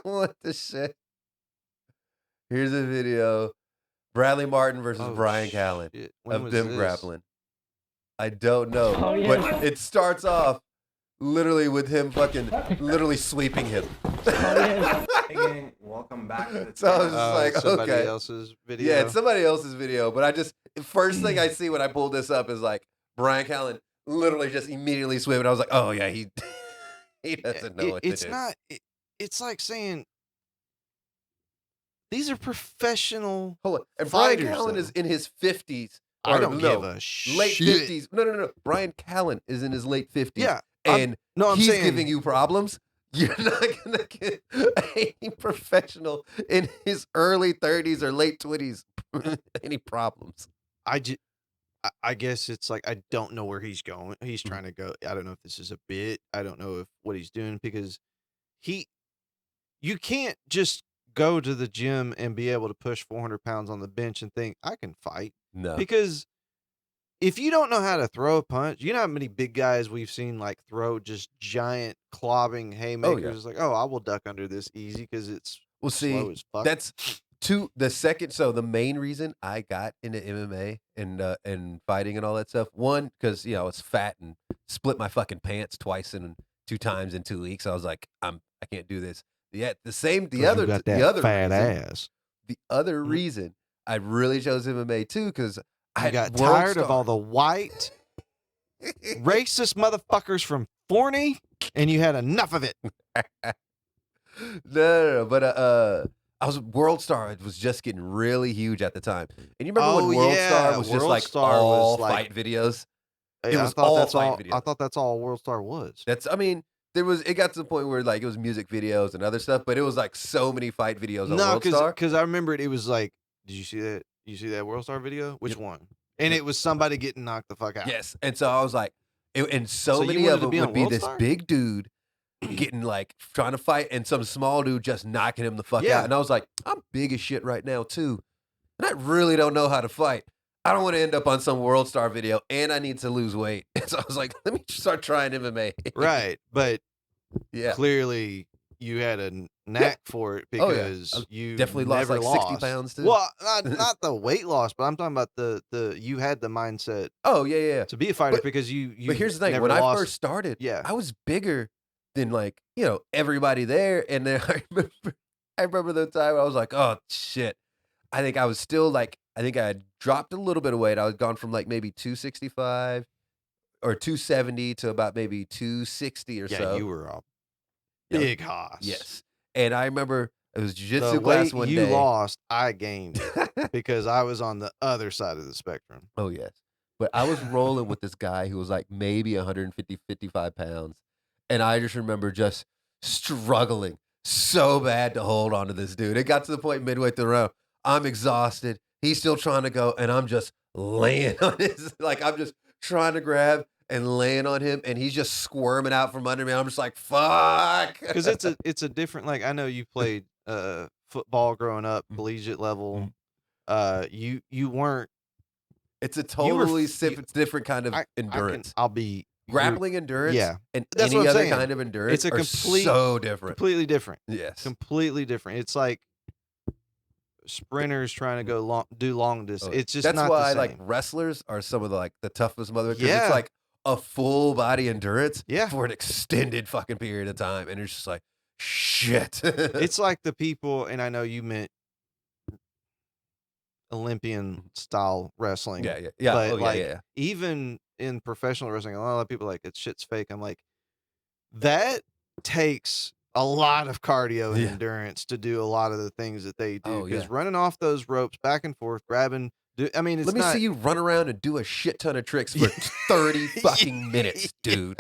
Speaker 3: what the shit? Here's a video. Bradley Martin versus Brian Callen of them grappling. I don't know.
Speaker 5: Oh, yeah.
Speaker 3: But it starts off literally with him fucking literally sweeping him.
Speaker 5: Hey gang, welcome back to the
Speaker 3: So I was just like,
Speaker 2: somebody
Speaker 3: okay.
Speaker 2: else's video.
Speaker 3: Yeah, it's somebody else's video, but first thing I see when I pull this up is like Brian Callen literally just immediately sweeping. I was like, oh yeah, He doesn't know what to
Speaker 2: it's
Speaker 3: do.
Speaker 2: not. It's like saying these are professional.
Speaker 3: Hold on. And Brian
Speaker 2: fighters,
Speaker 3: Callen
Speaker 2: though.
Speaker 3: is in his 50s.
Speaker 2: I
Speaker 3: Or
Speaker 2: don't give
Speaker 3: no,
Speaker 2: a
Speaker 3: late
Speaker 2: shit.
Speaker 3: 50s. No. Brian Callen is in his late 50s.
Speaker 2: Yeah,
Speaker 3: And
Speaker 2: I'm
Speaker 3: he's
Speaker 2: saying
Speaker 3: giving you problems. You're not going to get any professional in his early 30s or late 20s any problems.
Speaker 2: I guess it's like I don't know where he's going. He's trying to go. I don't know if this is a bit. I don't know if what he's doing because you can't just go to the gym and be able to push 400 pounds on the bench and think I can fight
Speaker 3: No.
Speaker 2: because if you don't know how to throw a punch, you know how many big guys we've seen like throw just giant clobbing haymakers. It's like, oh, I will duck under this easy because it's
Speaker 3: Well,
Speaker 2: slow
Speaker 3: see,
Speaker 2: as fuck.
Speaker 3: that's the main reason I got into MMA and fighting and all that stuff. One, because I was fat and split my fucking pants twice and 2 times in 2 weeks. I was like, I can't do this. Yeah, the other
Speaker 2: fat
Speaker 3: reason,
Speaker 2: ass.
Speaker 3: the other reason I really chose MMA too, because I
Speaker 2: You got tired of all the white racist motherfuckers from Forney, and you had enough of it.
Speaker 3: No, but I was World Star was just getting really huge at the time. And you remember when World Star was just
Speaker 2: World
Speaker 3: like
Speaker 2: Star
Speaker 3: all
Speaker 2: was like-
Speaker 3: fight videos?
Speaker 2: Hey,
Speaker 3: It
Speaker 2: I
Speaker 3: was
Speaker 2: thought
Speaker 3: all
Speaker 2: that's
Speaker 3: fight
Speaker 2: all.
Speaker 3: videos.
Speaker 2: I thought that's all World Star was.
Speaker 3: It got to the point where like it was music videos and other stuff, but it was like so many fight videos on World Star.
Speaker 2: because I remember it was like, did you see that? You see that World Star video? Which one? And it was somebody getting knocked the fuck out.
Speaker 3: Yes. And so I was like, and so
Speaker 2: you
Speaker 3: many
Speaker 2: wanted
Speaker 3: of
Speaker 2: to
Speaker 3: them
Speaker 2: be on
Speaker 3: would be
Speaker 2: World
Speaker 3: this
Speaker 2: Star?
Speaker 3: big dude getting like trying to fight and some small dude just knocking him the fuck
Speaker 2: Yeah.
Speaker 3: out. And I was like, I'm big as shit right now too. And I really don't know how to fight. I don't want to end up on some World Star video and I need to lose weight. So I was like, let me start trying MMA.
Speaker 2: Right, but
Speaker 3: Yeah.
Speaker 2: clearly you had a knack for it
Speaker 3: Oh, yeah.
Speaker 2: because
Speaker 3: I
Speaker 2: you
Speaker 3: definitely lost
Speaker 2: never
Speaker 3: like 60
Speaker 2: lost.
Speaker 3: pounds, too.
Speaker 2: Well, not the weight loss, but I'm talking about the you had the mindset
Speaker 3: Oh, yeah.
Speaker 2: to be a fighter
Speaker 3: But-
Speaker 2: because you
Speaker 3: But here's the thing:
Speaker 2: never
Speaker 3: when I
Speaker 2: lost.
Speaker 3: first started,
Speaker 2: Yeah.
Speaker 3: I was bigger than like everybody there, and then I remember the time I was like, oh shit. I think I was still like I think I had dropped a little bit of weight. I was gone from like maybe 265 or 270 to about maybe 260 or
Speaker 2: yeah,
Speaker 3: so.
Speaker 2: you were a
Speaker 3: Yeah.
Speaker 2: big hoss.
Speaker 3: Yes, and I remember it was
Speaker 2: The
Speaker 3: jiu-jitsu class
Speaker 2: weight
Speaker 3: one
Speaker 2: you
Speaker 3: day.
Speaker 2: lost, I gained because I was on the other side of the spectrum.
Speaker 3: Oh, yes. But I was rolling with this guy who was like maybe 150, 55 pounds. And I just remember just struggling so bad to hold on to this dude. It got to the point midway through the round. I'm exhausted. He's still trying to go. And I'm just laying on his, like, I'm just trying to grab and laying on him. And he's just squirming out from under me. I'm just like, fuck.
Speaker 2: Because it's a different, like, I know you played football growing up, collegiate level. You weren't.
Speaker 3: It's a
Speaker 2: You were
Speaker 3: totally
Speaker 2: f-
Speaker 3: different kind of endurance.
Speaker 2: I'll be
Speaker 3: Grappling endurance
Speaker 2: yeah.
Speaker 3: and
Speaker 2: That's
Speaker 3: any
Speaker 2: what I'm
Speaker 3: other
Speaker 2: saying.
Speaker 3: kind of endurance
Speaker 2: It's a
Speaker 3: are so different.
Speaker 2: completely different.
Speaker 3: Yes.
Speaker 2: Completely different. It's like sprinters trying to go do long distance. It's just
Speaker 3: That's
Speaker 2: not
Speaker 3: why
Speaker 2: the
Speaker 3: like
Speaker 2: same.
Speaker 3: wrestlers are some of the toughest motherfuckers.
Speaker 2: Yeah.
Speaker 3: It's like a full body endurance
Speaker 2: Yeah.
Speaker 3: for an extended fucking period of time. And it's just like shit.
Speaker 2: It's like the people, and I know you meant Olympian style wrestling.
Speaker 3: yeah.
Speaker 2: But
Speaker 3: Oh,
Speaker 2: like
Speaker 3: yeah.
Speaker 2: even in professional wrestling, a lot of people are like it's shit's fake. I'm like, that takes a lot of cardio and
Speaker 3: Yeah.
Speaker 2: endurance to do a lot of the things that they do.
Speaker 3: Oh,
Speaker 2: Because
Speaker 3: yeah.
Speaker 2: running off those ropes back and forth, grabbing. I mean, it's
Speaker 3: Let me
Speaker 2: not.
Speaker 3: see you run around and do a shit ton of tricks for 30 fucking minutes, dude.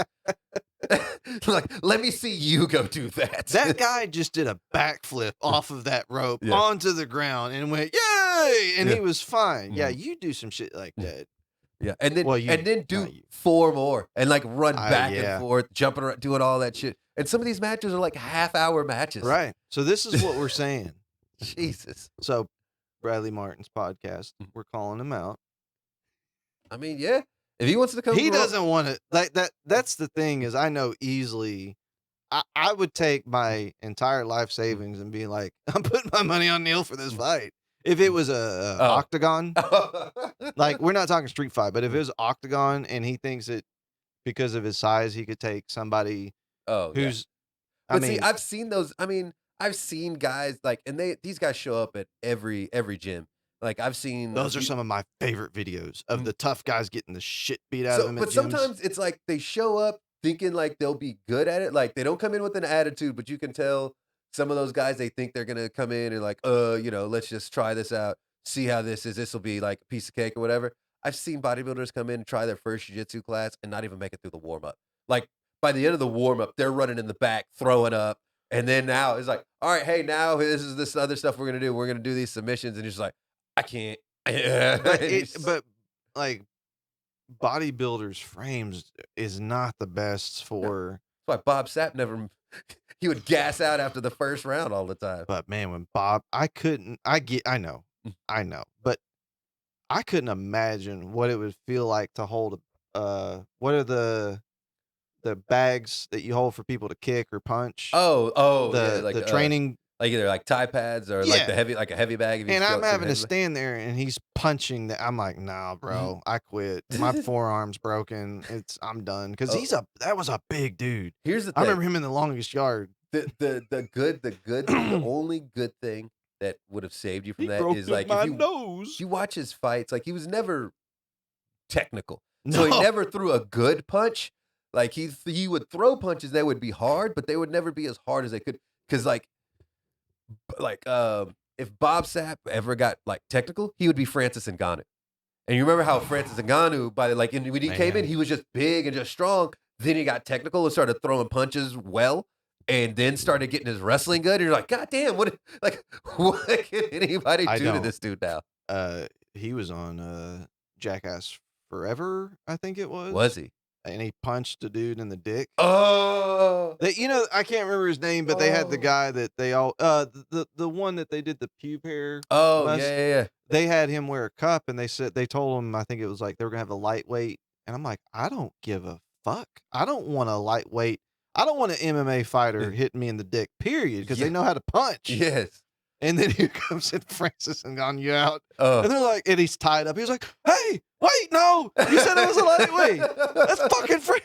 Speaker 3: Like, let me see you go do that.
Speaker 2: That guy just did a backflip off of that rope
Speaker 3: Yeah.
Speaker 2: onto the ground and went, yay! And
Speaker 3: Yeah.
Speaker 2: he was fine. Yeah,
Speaker 3: Mhm.
Speaker 2: you do some shit like that.
Speaker 3: Yeah, and then
Speaker 2: Well, you-
Speaker 3: do
Speaker 2: not you.
Speaker 3: 4 more and like run back
Speaker 2: yeah.
Speaker 3: and forth, jumping around, doing all that shit. And some of these matches are like half-hour matches.
Speaker 2: Right. So this is what we're saying.
Speaker 3: Jesus.
Speaker 2: So Bradley Martin's podcast, we're calling him out.
Speaker 3: I mean, yeah. If he wants to come,
Speaker 2: He
Speaker 3: to Raw-
Speaker 2: doesn't want to like that. That's the thing is I know easily. I would take my entire life savings and be like, I'm putting my money on Neal for this fight. If it was a
Speaker 3: Oh.
Speaker 2: octagon, like we're not talking street fight, but if it was octagon and he thinks that because of his size he could take somebody
Speaker 3: oh, yeah.
Speaker 2: who's,
Speaker 3: But see, I've seen those. I mean, I've seen guys like, and these guys show up at every gym. Like I've seen
Speaker 2: those are some of my favorite videos of the tough guys getting the shit beat out of
Speaker 3: So,
Speaker 2: them.
Speaker 3: but
Speaker 2: at gyms.
Speaker 3: sometimes it's like they show up thinking like they'll be good at it. Like they don't come in with an attitude, but you can tell some of those guys, they think they're gonna come in and like, let's just try this out, see how this is. This will be like a piece of cake or whatever. I've seen bodybuilders come in and try their first jiu-jitsu class and not even make it through the warm-up. Like by the end of the warm-up, they're running in the back, throwing up. And then now it's like, all right, hey, now this other stuff we're gonna do. We're gonna do these submissions, and he's like, I can't.
Speaker 2: But like bodybuilders' frames is not the best for.
Speaker 3: That's why Bob Sapp he would gas out after the first round all the time.
Speaker 2: But man, when Bob, I know, but I couldn't imagine what it would feel like to hold what are the bags that you hold for people to kick or punch? The training,
Speaker 3: like either like Thai pads or like a heavy bag.
Speaker 2: And I'm having to stand there, and he's punching that. I'm like, nah, bro, I quit. My forearm's broken. I'm done because that was a big dude.
Speaker 3: Here's the thing.
Speaker 2: I remember him in the longest yard.
Speaker 3: The only good thing that would have saved you from that is like if you watch his fights, like he was never technical, so he never threw a good punch. Like he would throw punches that would be hard, but they would never be as hard as they could. Because like if Bob Sapp ever got like technical, he would be Francis Ngannou. And you remember how Francis Ngannou, when he came in, he was just big and just strong. Then he got technical and started throwing punches well, and then started getting his wrestling good. And you're like, God damn, what can anybody do to this dude now?
Speaker 2: He was on Jackass Forever, I think it was.
Speaker 3: Was he?
Speaker 2: And he punched a dude in the dick.
Speaker 3: Oh,
Speaker 2: I can't remember his name, but they had the guy that they all the one that they did the pube hair.
Speaker 3: Oh, yeah.
Speaker 2: They had him wear a cup, and they told him, I think it was like they were gonna have a lightweight, and I'm like, I don't give a fuck. I don't want a lightweight. I don't want an MMA fighter hitting me in the dick. Period, because they know how to punch.
Speaker 3: Yes.
Speaker 2: And then here comes Francis and gone you out. And they're like, and he's tied up. He was like, hey, wait, no. You said it was a lightweight. That's fucking free.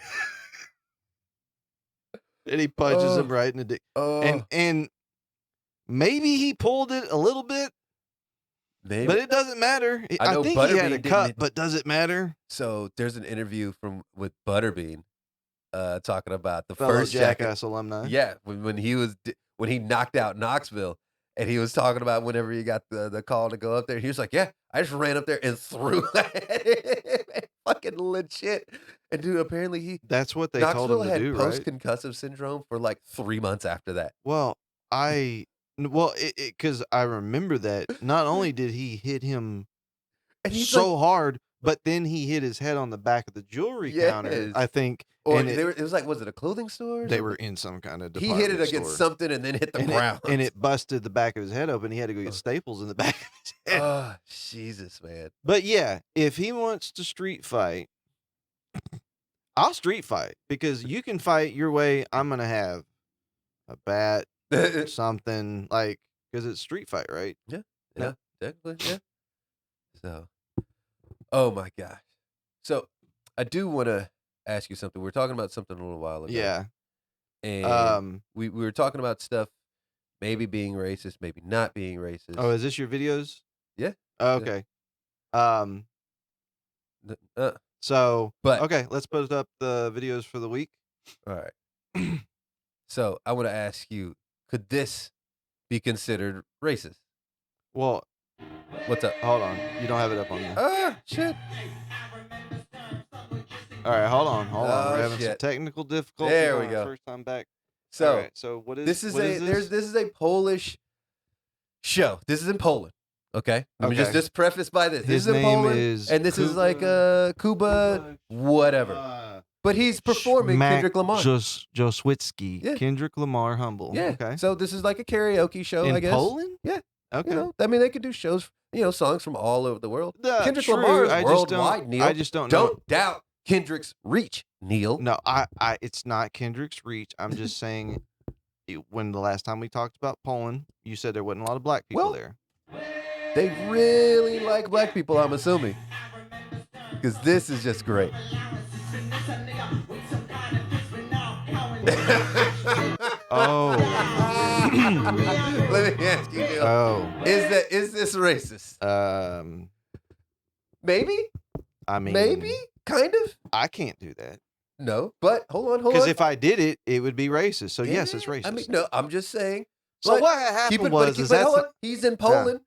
Speaker 2: And he punches him right in the dick. And maybe he pulled it a little bit. Maybe. But it doesn't matter. I think he had a cut, but does it matter?
Speaker 3: So there's an interview with Butterbean talking about the
Speaker 2: Fellow
Speaker 3: first
Speaker 2: Jackass alumni.
Speaker 3: Yeah, when he knocked out Knoxville. And he was talking about whenever he got the call to go up there. He was like, yeah, I just ran up there and threw it. Fucking legit. And dude, apparently
Speaker 2: that's what they told him to do, right?
Speaker 3: Post-concussive syndrome for like 3 months after that.
Speaker 2: Well, because I remember that not only did he hit him so hard, but then he hit his head on the back of the jewelry counter, I think.
Speaker 3: Or it was like, was it a clothing store?
Speaker 2: They were in some kind of
Speaker 3: department store. He hit it against something and then hit the ground.
Speaker 2: And it busted the back of his head open. He had to go get staples in the back of his head.
Speaker 3: Oh, Jesus, man.
Speaker 2: But yeah, if he wants to street fight, I'll street fight. Because you can fight your way. I'm going to have a bat, something like, because it's street fight, right?
Speaker 3: Yeah, technically, yeah. So, oh my gosh. So, I do want to ask you something. We were talking about something a little while ago.
Speaker 2: Yeah.
Speaker 3: And we were talking about stuff maybe being racist, maybe not being racist.
Speaker 2: Oh, is this your videos?
Speaker 3: Yeah.
Speaker 2: Oh, okay. Okay, let's put up the videos for the week.
Speaker 3: All right. So I want to ask you, could this be considered racist?
Speaker 2: Well,
Speaker 3: what's up?
Speaker 2: Hold on. You don't have it up on there.
Speaker 3: Ah, shit.
Speaker 2: All right, hold on. We're having some technical difficulties.
Speaker 3: There we go.
Speaker 2: First time back.
Speaker 3: So,
Speaker 2: right, so what is
Speaker 3: this?
Speaker 2: This
Speaker 3: is a Polish show. This is in Poland. Okay. Let me just preface by this. This is in Poland, and this is like Cuba, whatever. But he's performing Kendrick Lamar.
Speaker 2: Joswitzki.
Speaker 3: Yeah.
Speaker 2: Kendrick Lamar, humble.
Speaker 3: Yeah.
Speaker 2: Okay.
Speaker 3: So this is like a karaoke show,
Speaker 2: in
Speaker 3: I guess.
Speaker 2: Poland?
Speaker 3: Yeah.
Speaker 2: Okay.
Speaker 3: I mean, they could do shows, songs from all over the world. Kendrick
Speaker 2: true.
Speaker 3: Lamar is worldwide, Neal.
Speaker 2: I just don't know.
Speaker 3: Don't doubt Kendrick's reach, Neal.
Speaker 2: No, it's not Kendrick's reach. I'm just saying, when the last time we talked about Poland, you said there wasn't a lot of black people there.
Speaker 3: They really like black people, I'm assuming. Because this is just great.
Speaker 2: Oh.
Speaker 3: Let me ask you, Neal.
Speaker 2: Oh.
Speaker 3: Is this racist? Maybe?
Speaker 2: I mean,
Speaker 3: maybe? Kind of?
Speaker 2: I can't do that.
Speaker 3: No, but hold on.
Speaker 2: Because if I did it, it would be racist. So yes, it's
Speaker 3: Yeah,
Speaker 2: racist.
Speaker 3: I mean, no, I'm just saying.
Speaker 2: so
Speaker 3: but
Speaker 2: what happened
Speaker 3: but
Speaker 2: was is that's
Speaker 3: hold on. He's in Poland.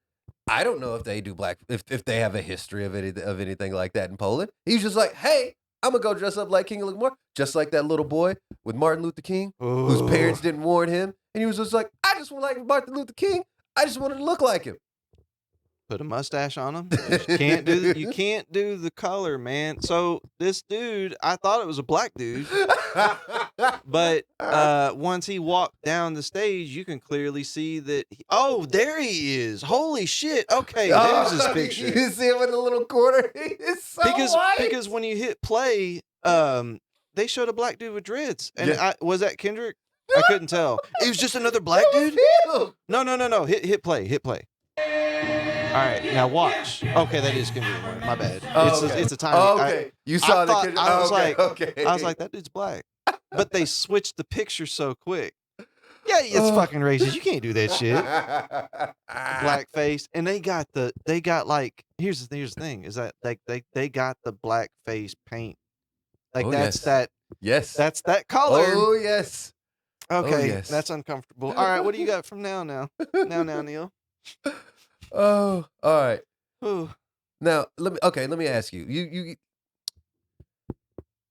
Speaker 3: I don't know if they do if they have a history of anything like that in Poland. He's just like, hey, I'm gonna go dress up like King of Lamar, just like that little boy with Martin Luther King, whose parents didn't warn him, and he was just like, I just want like Martin Luther King. I just wanted to look like him.
Speaker 2: Put a mustache on him. You can't do the color, man. So this dude, I thought it was a black dude, but once he walked down the stage, you can clearly see that. Oh, there he is! Holy shit! Okay, there's his picture.
Speaker 3: You see him in the little corner. It's so white.
Speaker 2: Because when you hit play, they showed a black dude with dreads, and was that Kendrick? I couldn't tell. It was just another black dude. No. Hit play. All right, now watch. Okay, that is Kendrick. My bad. It's a tiny.
Speaker 3: Okay, you saw the Kendrick.
Speaker 2: I was
Speaker 3: okay.
Speaker 2: I was like, that dude's black. But they switched the picture so quick. Yeah, it's fucking racist. You can't do that shit. Blackface, and they got like here's the thing is that they got the blackface paint. Like that's that.
Speaker 3: Yes.
Speaker 2: That's that color.
Speaker 3: Oh yes.
Speaker 2: Okay,
Speaker 3: yes.
Speaker 2: that's uncomfortable. All right, what do you got from now, Neal?
Speaker 3: Oh, all right.
Speaker 2: Ooh.
Speaker 3: Now let me ask you. You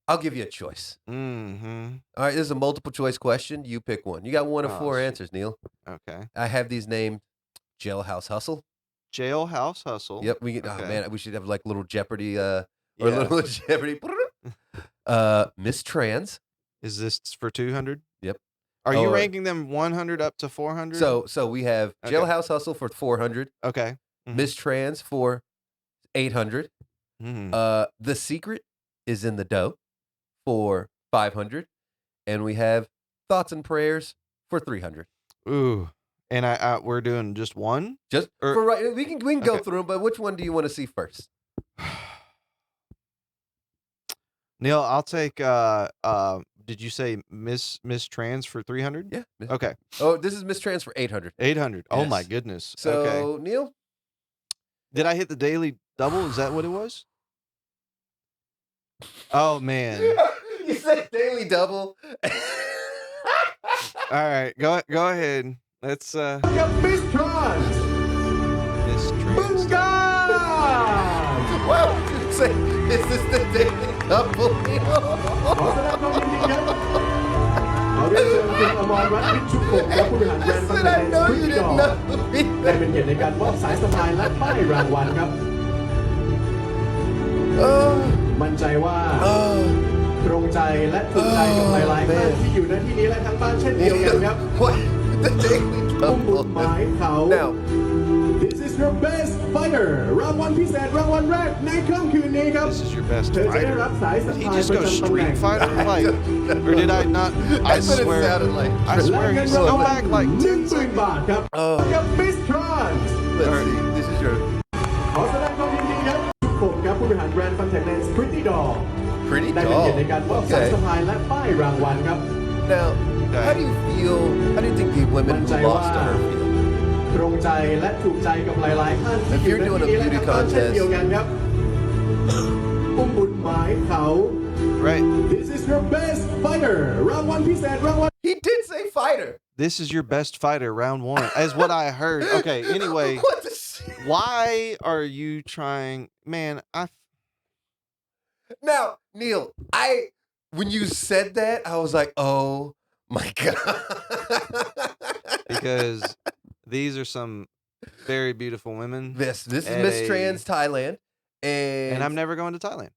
Speaker 3: I'll give you a choice.
Speaker 2: Mm-hmm.
Speaker 3: All right, this is a multiple choice question. You pick one. You got one of four answers, Neal.
Speaker 2: Okay.
Speaker 3: I have these named Jailhouse Hustle.
Speaker 2: Jailhouse Hustle.
Speaker 3: Yep, we get oh man, we should have like little Jeopardy or little Jeopardy. Miss Trans.
Speaker 2: Is this for 200?
Speaker 3: Yep.
Speaker 2: Are you ranking them 100 up to 400?
Speaker 3: So we have Jailhouse Hustle for 400.
Speaker 2: Okay. Mm-hmm.
Speaker 3: Miss Trans for 800.
Speaker 2: Mm-hmm.
Speaker 3: The Secret is in the Dough for 500, and we have Thoughts and Prayers for 300.
Speaker 2: Ooh. And we're doing just one?
Speaker 3: Just for right. We can go through them, but which one do you want to see first?
Speaker 2: Neal, I'll take did you say Miss Trans for 300?
Speaker 3: Yeah.
Speaker 2: Okay.
Speaker 3: Oh, this is Miss Trans for 800.
Speaker 2: 800. Oh
Speaker 3: Yes.
Speaker 2: my goodness.
Speaker 3: So,
Speaker 2: okay.
Speaker 3: Neal?
Speaker 2: Did I hit the daily double? Is that what it was? Oh man.
Speaker 3: You said daily double.
Speaker 2: All right, go ahead. Let's
Speaker 6: Miss Trans.
Speaker 2: Miss Trans.
Speaker 3: Why would you say is this the daily double?
Speaker 6: ขอแสดงความยินดีครับขอเรียนเชิญคุณอมรรัตน์พิชชุกพงศ์และผู้บริหารแบรนด์
Speaker 3: Said I know you didn't know.
Speaker 6: ได้เป็นเกียรติในการมอบสายสะพายและป้ายรางวัลครับ มั่นใจว่าตรงใจและถูกใจกับหลายๆท่านที่อยู่ในที่นี้และทั้งบ้านเช่นเดียวกันครับ
Speaker 3: What? The daily
Speaker 6: มุ่ง
Speaker 3: double.
Speaker 6: หมายเขา
Speaker 3: Now,
Speaker 6: This is your best fighter รางวัลพิเศษรางวัลแรกในค่ำคืนนี้ครับ
Speaker 2: This is your best
Speaker 6: เธอจะได้
Speaker 2: fighter.
Speaker 6: รับสายสะ
Speaker 2: Did he
Speaker 6: พาย
Speaker 2: just
Speaker 6: ประ
Speaker 2: go
Speaker 6: จำตำแหน่ง
Speaker 2: Street Fighter? Like, or did I not? I
Speaker 3: That's what it
Speaker 2: swear.
Speaker 3: sounded like.
Speaker 2: I swear he go back like
Speaker 6: 10,000 บาทครับกับ Miss Trans
Speaker 3: let's see. This is your
Speaker 6: ขอแสดงความยินดีครับทุกคนครับผู้บริหารแบรนด์คอนแทคเลนส์ Pretty Doll
Speaker 3: pretty
Speaker 6: ได้เป็นเกียร
Speaker 3: doll.
Speaker 6: ติในการมอบสาย
Speaker 3: Okay.
Speaker 6: สะพายและป้ายรางวัลครับ
Speaker 3: Now, how do you feel? How do you think the women who lost to her feel?
Speaker 6: ตรงใจและถูกใจกับหลายๆท่านที่
Speaker 3: If
Speaker 6: อยู่
Speaker 3: you're
Speaker 6: ใน
Speaker 3: doing a
Speaker 6: ที่นี้และ
Speaker 3: beauty
Speaker 6: ทั้งบ้านเช่น
Speaker 3: contest
Speaker 6: เดียวกันครับอุ้มบุญหมายเขา
Speaker 2: right.
Speaker 6: This is your best fighter รางวัลพิเศษรางวัล
Speaker 3: He did say fighter.
Speaker 2: This is your best fighter, round one, as what I heard. Okay, anyway,
Speaker 3: What the shit?
Speaker 2: why are you trying, man?
Speaker 3: Now, Neal, when you said that, I was like, oh my god.
Speaker 2: Because these are some very beautiful women,
Speaker 3: This is
Speaker 2: At
Speaker 3: Miss
Speaker 2: a-
Speaker 3: Trans Thailand,
Speaker 2: and I'm never going to Thailand.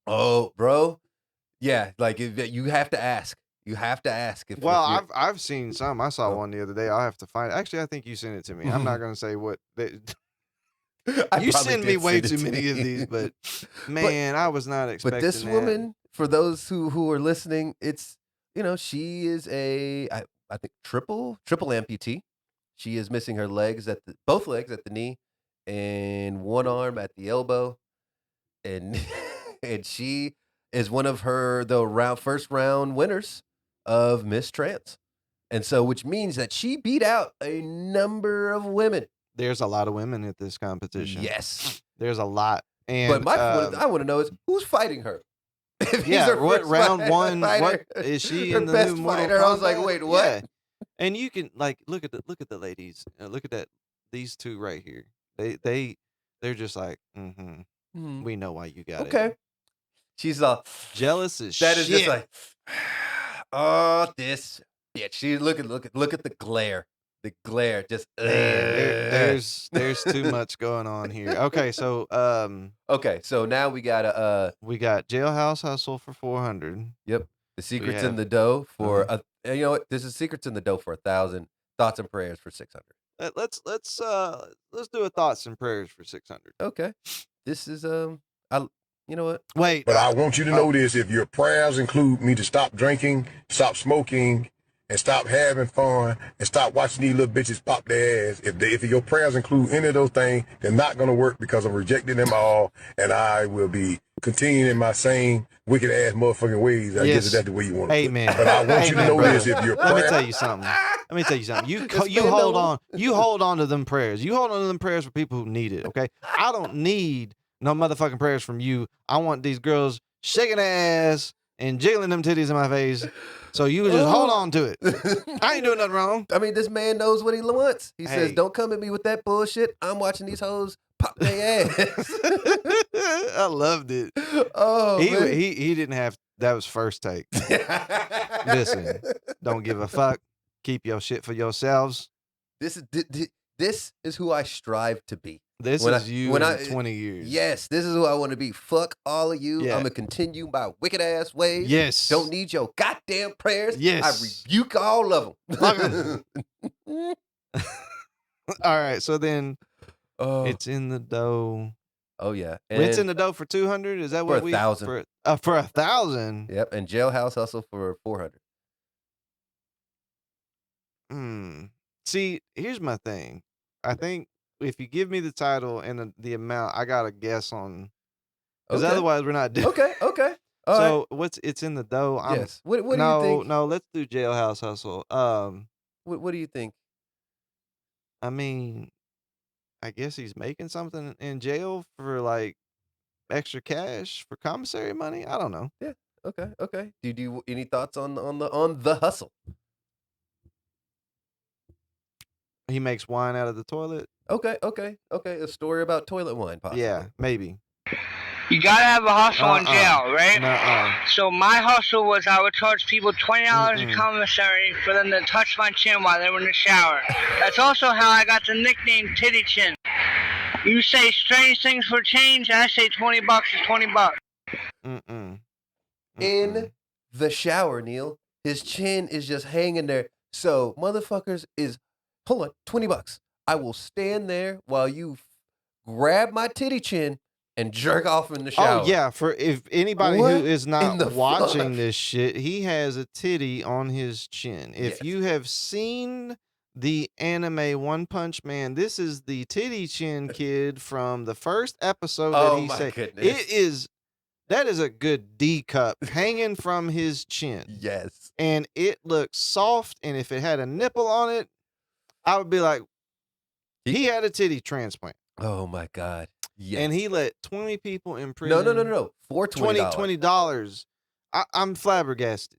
Speaker 3: Oh, bro, yeah, like you have to ask. You have to ask. If
Speaker 2: Well,
Speaker 3: you're-
Speaker 2: I've seen some. I saw one the other day. I'll have to find. Actually, I think you sent it to me. I'm not going to say what.
Speaker 3: I
Speaker 2: You
Speaker 3: probably
Speaker 2: send me
Speaker 3: did
Speaker 2: way
Speaker 3: send it
Speaker 2: too
Speaker 3: to
Speaker 2: many of
Speaker 3: you.
Speaker 2: these, but man, I was not expecting
Speaker 3: But this
Speaker 2: that.
Speaker 3: woman, for those who are listening, it's she is I think triple amputee. She is missing her legs both legs at the knee and one arm at the elbow, and and she is one of the first round winners of Miss Trans, and so which means that she beat out a number of women.
Speaker 2: There's a lot of women at this competition.
Speaker 3: Yes,
Speaker 2: There's a lot. And
Speaker 3: but I want to know is who's fighting her. If
Speaker 2: Yeah,
Speaker 3: he's her
Speaker 2: what
Speaker 3: first
Speaker 2: round one?
Speaker 3: fighter,
Speaker 2: What is she
Speaker 3: her
Speaker 2: in the
Speaker 3: best
Speaker 2: new Mortal
Speaker 3: fighter. I was like,
Speaker 2: Kombat?
Speaker 3: wait, what?
Speaker 2: Yeah. And you can like look at the ladies. Look at that. These two right here. They're just like,
Speaker 3: Mhm.
Speaker 2: we know why you got
Speaker 3: Okay.
Speaker 2: it.
Speaker 3: She's all
Speaker 2: Jealous as
Speaker 3: that
Speaker 2: shit.
Speaker 3: is just like, oh, this bitch. She look at the glare. The glare just
Speaker 2: There's too much going on here. Okay, so
Speaker 3: Okay, so now we got
Speaker 2: we got Jailhouse Hustle for 400.
Speaker 3: yep, the secrets in
Speaker 2: have-
Speaker 3: the dough for you know what? This is secrets in the dough for 1,000. Thoughts and prayers for 600.
Speaker 2: Let's do a thoughts and prayers for 600.
Speaker 3: Okay, this is you know what?
Speaker 2: Wait,
Speaker 7: But I want you to know this: if your prayers include me to stop drinking, stop smoking, and stop having fun, and stop watching these little bitches pop their ass, if your prayers include any of those things, they're not gonna work because I'm rejecting them all, and I will be continuing in my same wicked ass motherfucking ways. I
Speaker 2: Yes.
Speaker 7: guess that's the way you want it.
Speaker 2: Amen.
Speaker 7: But I want you to
Speaker 2: Amen,
Speaker 7: know
Speaker 2: brother.
Speaker 7: this: if your
Speaker 2: Let me
Speaker 7: prayer,
Speaker 2: tell you something. You
Speaker 3: This
Speaker 2: you
Speaker 3: man
Speaker 2: hold
Speaker 3: know-
Speaker 2: on. You hold on to them prayers. You hold on to them prayers for people who need it. Okay. I don't need no motherfucking prayers from you. I want these girls shaking their ass and jiggling them titties in my face. So you just hold on to it. I ain't doing nothing wrong.
Speaker 3: I mean, this man knows what he wants. He says,
Speaker 2: Hey.
Speaker 3: "Don't come at me with that bullshit. I'm watching these hoes pop their ass."
Speaker 2: I loved it.
Speaker 3: Oh, man.
Speaker 2: He didn't have. That was first take. Listen, don't give a fuck. Keep your shit for yourselves.
Speaker 3: This is who I strive to be.
Speaker 2: This
Speaker 3: When
Speaker 2: is
Speaker 3: I-
Speaker 2: you
Speaker 3: when
Speaker 2: in
Speaker 3: I-
Speaker 2: 20 years.
Speaker 3: Yes, this is who I want to be. Fuck all of you.
Speaker 2: Yeah.
Speaker 3: I'm gonna continue my wicked ass ways.
Speaker 2: Yes.
Speaker 3: Don't need your goddamn prayers.
Speaker 2: Yes.
Speaker 3: I rebuke all of them.
Speaker 2: Fuck 'em. All right. So then
Speaker 3: Oh,
Speaker 2: it's in the dough.
Speaker 3: oh yeah.
Speaker 2: It's in
Speaker 3: And-
Speaker 2: the dough for 200. Is that
Speaker 3: For
Speaker 2: what we
Speaker 3: 1,000.
Speaker 2: for 1,000?
Speaker 3: Yep, and Jailhouse Hustle for 400.
Speaker 2: See, here's my thing. I think if you give me the title and the amount, I got to guess on. Because
Speaker 3: Okay.
Speaker 2: otherwise, we're not doing.
Speaker 3: Okay, okay. All right.
Speaker 2: So it's in the dough.
Speaker 3: Yes. What do
Speaker 2: no,
Speaker 3: you think?
Speaker 2: no. Let's do Jailhouse Hustle.
Speaker 3: What do you think?
Speaker 2: I mean, I guess he's making something in jail for like extra cash for commissary money. I don't know.
Speaker 3: Okay, okay. Do you any thoughts on the hustle?
Speaker 2: He makes wine out of the toilet.
Speaker 3: Okay, okay, okay. A story about toilet wine, possibly.
Speaker 2: Yeah, maybe.
Speaker 8: You gotta have a hustle in
Speaker 2: Uh-uh.
Speaker 8: jail, right?
Speaker 2: Nuh-uh.
Speaker 8: So my hustle was I would charge people $20 a
Speaker 2: Mm-mm.
Speaker 8: commissary for them to touch my chin while they were in the shower. That's also how I got the nickname Titty Chin. You say strange things for change, and I say $20 is $20.
Speaker 2: Mm-mm.
Speaker 3: In the shower, Neal, his chin is just hanging there. So motherfuckers is hold on, $20. I will stand there while you grab my titty chin and jerk off in the shower.
Speaker 2: Oh yeah, for if anybody
Speaker 3: What
Speaker 2: who is
Speaker 3: in
Speaker 2: not
Speaker 3: the
Speaker 2: watching
Speaker 3: fuck?
Speaker 2: this shit, he has a titty on his chin. If
Speaker 3: Yes.
Speaker 2: you have seen the anime One Punch Man, this is the titty chin kid from the first episode that
Speaker 3: Oh
Speaker 2: he
Speaker 3: my
Speaker 2: said.
Speaker 3: goodness.
Speaker 2: That is a good D cup hanging from his chin.
Speaker 3: Yes.
Speaker 2: And it looks soft, and if it had a nipple on it, I would be like, he had a titty transplant.
Speaker 3: Oh my God. Yes.
Speaker 2: And he let 20 people in prison.
Speaker 3: No. For $20.
Speaker 2: $20. I'm flabbergasted.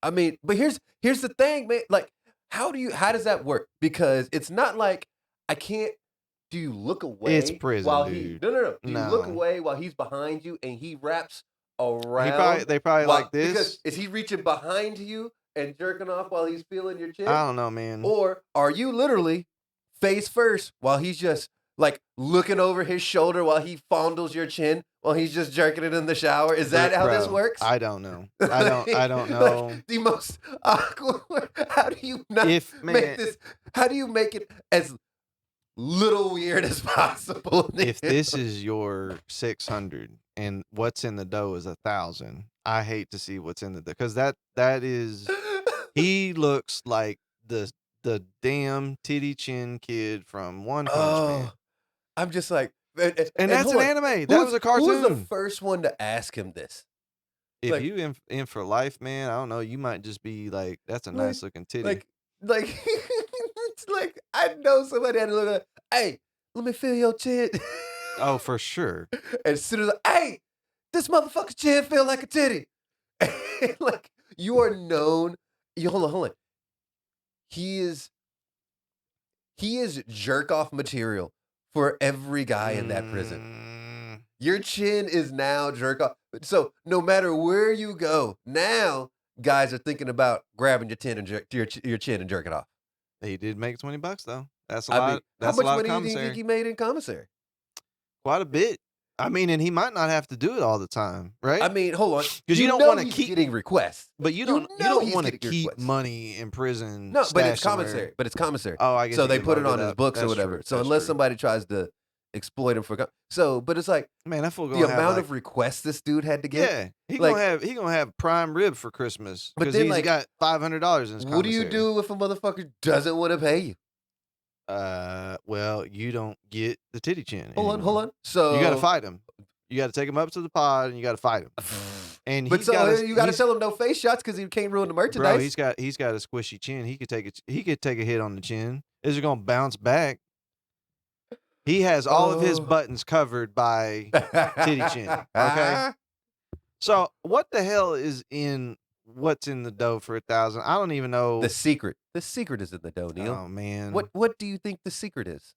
Speaker 3: I mean, but here's the thing, man. Like, how does that work? Because it's not like I can't. Do you look away?
Speaker 2: It's prison,
Speaker 3: while
Speaker 2: dude.
Speaker 3: No. Do you look
Speaker 2: No.
Speaker 3: away while he's behind you and he wraps around?
Speaker 2: They probably
Speaker 3: while-
Speaker 2: like this.
Speaker 3: Because is he reaching behind you and jerking off while he's feeling your chin?
Speaker 2: I don't know, man.
Speaker 3: Or are you literally face first while he's just like looking over his shoulder while he fondles your chin while he's just jerking it in the shower? Is that how this
Speaker 2: Bro,
Speaker 3: works?
Speaker 2: I don't know. I don't know.
Speaker 3: Like, the most awkward. How do you not
Speaker 2: If
Speaker 3: make
Speaker 2: man,
Speaker 3: this? How do you make it as little weird as possible?
Speaker 2: if this is your 600 and what's in the dough is 1,000, I hate to see what's in the dough because that is he looks like the damn titty chin kid from One Punch Man.
Speaker 3: I'm just like,
Speaker 2: And that's
Speaker 3: hold
Speaker 2: an
Speaker 3: on.
Speaker 2: anime. That was a cartoon.
Speaker 3: Who was the first one to ask him this?
Speaker 2: If
Speaker 3: like-
Speaker 2: you in for life, man, I don't know. You might just be like, that's a nice looking titty.
Speaker 3: Like it's like I know somebody had to look at, hey, let me feel your chin.
Speaker 2: Oh, for sure.
Speaker 3: As soon as hey, this motherfucker's chin feel like a titty. Like, you are known. Hold on. He is jerk off material for every guy in that prison. Your chin is now jerk off. So no matter where you go, now guys are thinking about grabbing your chin and your chin and jerking off.
Speaker 2: He did make $20 though. That's a
Speaker 3: I
Speaker 2: lot.
Speaker 3: mean,
Speaker 2: That's
Speaker 3: how
Speaker 2: a lot
Speaker 3: much
Speaker 2: of
Speaker 3: money do you think
Speaker 2: commissary.
Speaker 3: he made in commissary?
Speaker 2: Quite a bit. I mean, and he might not have to do it all the time, right?
Speaker 3: I mean, hold on,
Speaker 2: because you don't
Speaker 3: know
Speaker 2: want to
Speaker 3: he's
Speaker 2: keep
Speaker 3: getting requests,
Speaker 2: but you
Speaker 3: know
Speaker 2: don't
Speaker 3: he's
Speaker 2: want to
Speaker 3: getting
Speaker 2: keep
Speaker 3: requests.
Speaker 2: money in prison.
Speaker 3: No, but it's
Speaker 2: stashed somewhere.
Speaker 3: commissary. But it's commissary.
Speaker 2: Oh, I guess.
Speaker 3: So
Speaker 2: you
Speaker 3: they
Speaker 2: can
Speaker 3: put it
Speaker 2: load
Speaker 3: on his
Speaker 2: up.
Speaker 3: books or
Speaker 2: That's
Speaker 3: whatever.
Speaker 2: true.
Speaker 3: So
Speaker 2: That's
Speaker 3: unless
Speaker 2: true.
Speaker 3: somebody tries to exploit him for, but it's like,
Speaker 2: man, that fool
Speaker 3: the
Speaker 2: gonna have
Speaker 3: amount
Speaker 2: like,
Speaker 3: of requests this dude had to get.
Speaker 2: yeah, he
Speaker 3: like,
Speaker 2: gonna have prime rib for Christmas
Speaker 3: But
Speaker 2: because
Speaker 3: then,
Speaker 2: he's
Speaker 3: like,
Speaker 2: got $500 in his.
Speaker 3: What do you do if a motherfucker doesn't want to pay you?
Speaker 2: Well, you don't get the titty chin.
Speaker 3: Hold
Speaker 2: anymore.
Speaker 3: on. So
Speaker 2: you got to fight him. You got to take him up to the pod and you got to fight him. And
Speaker 3: But
Speaker 2: he's
Speaker 3: so
Speaker 2: got
Speaker 3: you got to tell him no face shots because he can't ruin the merchandise.
Speaker 2: bro, he's got a squishy chin. He could take a hit on the chin. Is it gonna bounce back? He has all of his buttons covered by titty chin. Okay. So what the hell is in what's in the dough for 1,000? I don't even know.
Speaker 3: The secret. The secret is in the dough, Neal.
Speaker 2: Oh man.
Speaker 3: What do you think the secret is?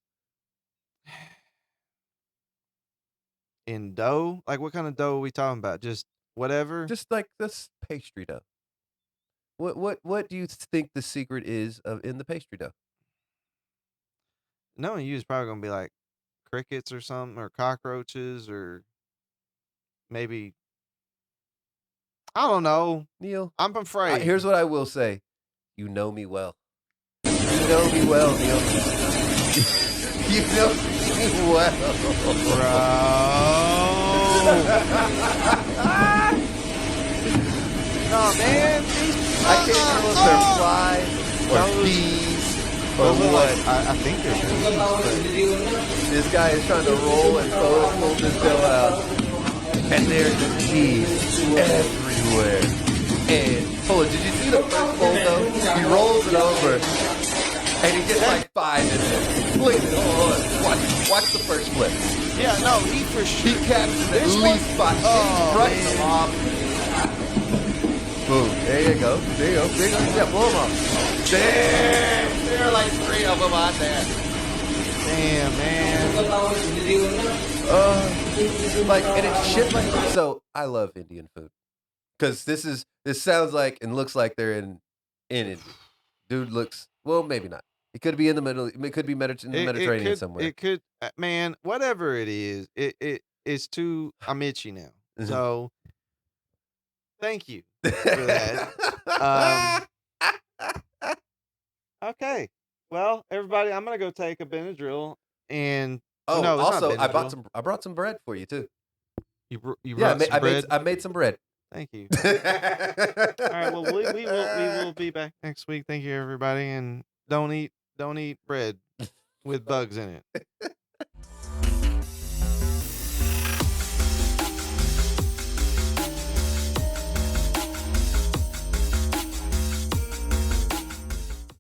Speaker 2: In dough? Like what kind of dough are we talking about? Just whatever?
Speaker 3: Just like this pastry dough. What do you think the secret is in the pastry dough?
Speaker 2: Knowing you is probably gonna be like crickets or something, or cockroaches, or maybe I don't know.
Speaker 3: Neal,
Speaker 2: I'm afraid.
Speaker 3: here's what I will say. You know me well. You know me well, Neal. You know me well.
Speaker 2: Bro. Oh man,
Speaker 3: I can't tell if they're flies or bees or what.
Speaker 2: I think they're bees.
Speaker 3: This guy is trying to roll and fold this dough out, and there's just bees everywhere. And hold on, did you see the first fold though? He rolls it over, and he gets like 5 in there. Look at it. Hold on. Watch the first flip.
Speaker 2: Yeah, no, he for sure.
Speaker 3: He catches at least 5. He's running them off. Boom. There you go. Yeah, blow them off. Damn. There are like 3 of them on there.
Speaker 2: Damn, man.
Speaker 3: Like, and it's shit like that. So I love Indian food. Because this sounds like and looks like they're in it. Dude looks, well, maybe not. It could be in the middle. It could be in the Mediterranean somewhere.
Speaker 2: It could, man, whatever it is, it's too, I'm itchy now. So, thank you for that. Okay. Well, everybody, I'm going to go take a Benadryl and,
Speaker 3: Oh,
Speaker 2: no, it's not
Speaker 3: also,
Speaker 2: Benadryl.
Speaker 3: I brought some bread for you too.
Speaker 2: You
Speaker 3: Yeah,
Speaker 2: brought some bread?
Speaker 3: I made some bread.
Speaker 2: Thank you. All right. Well, we will be back next week. Thank you, everybody, and don't eat bread with bugs in it.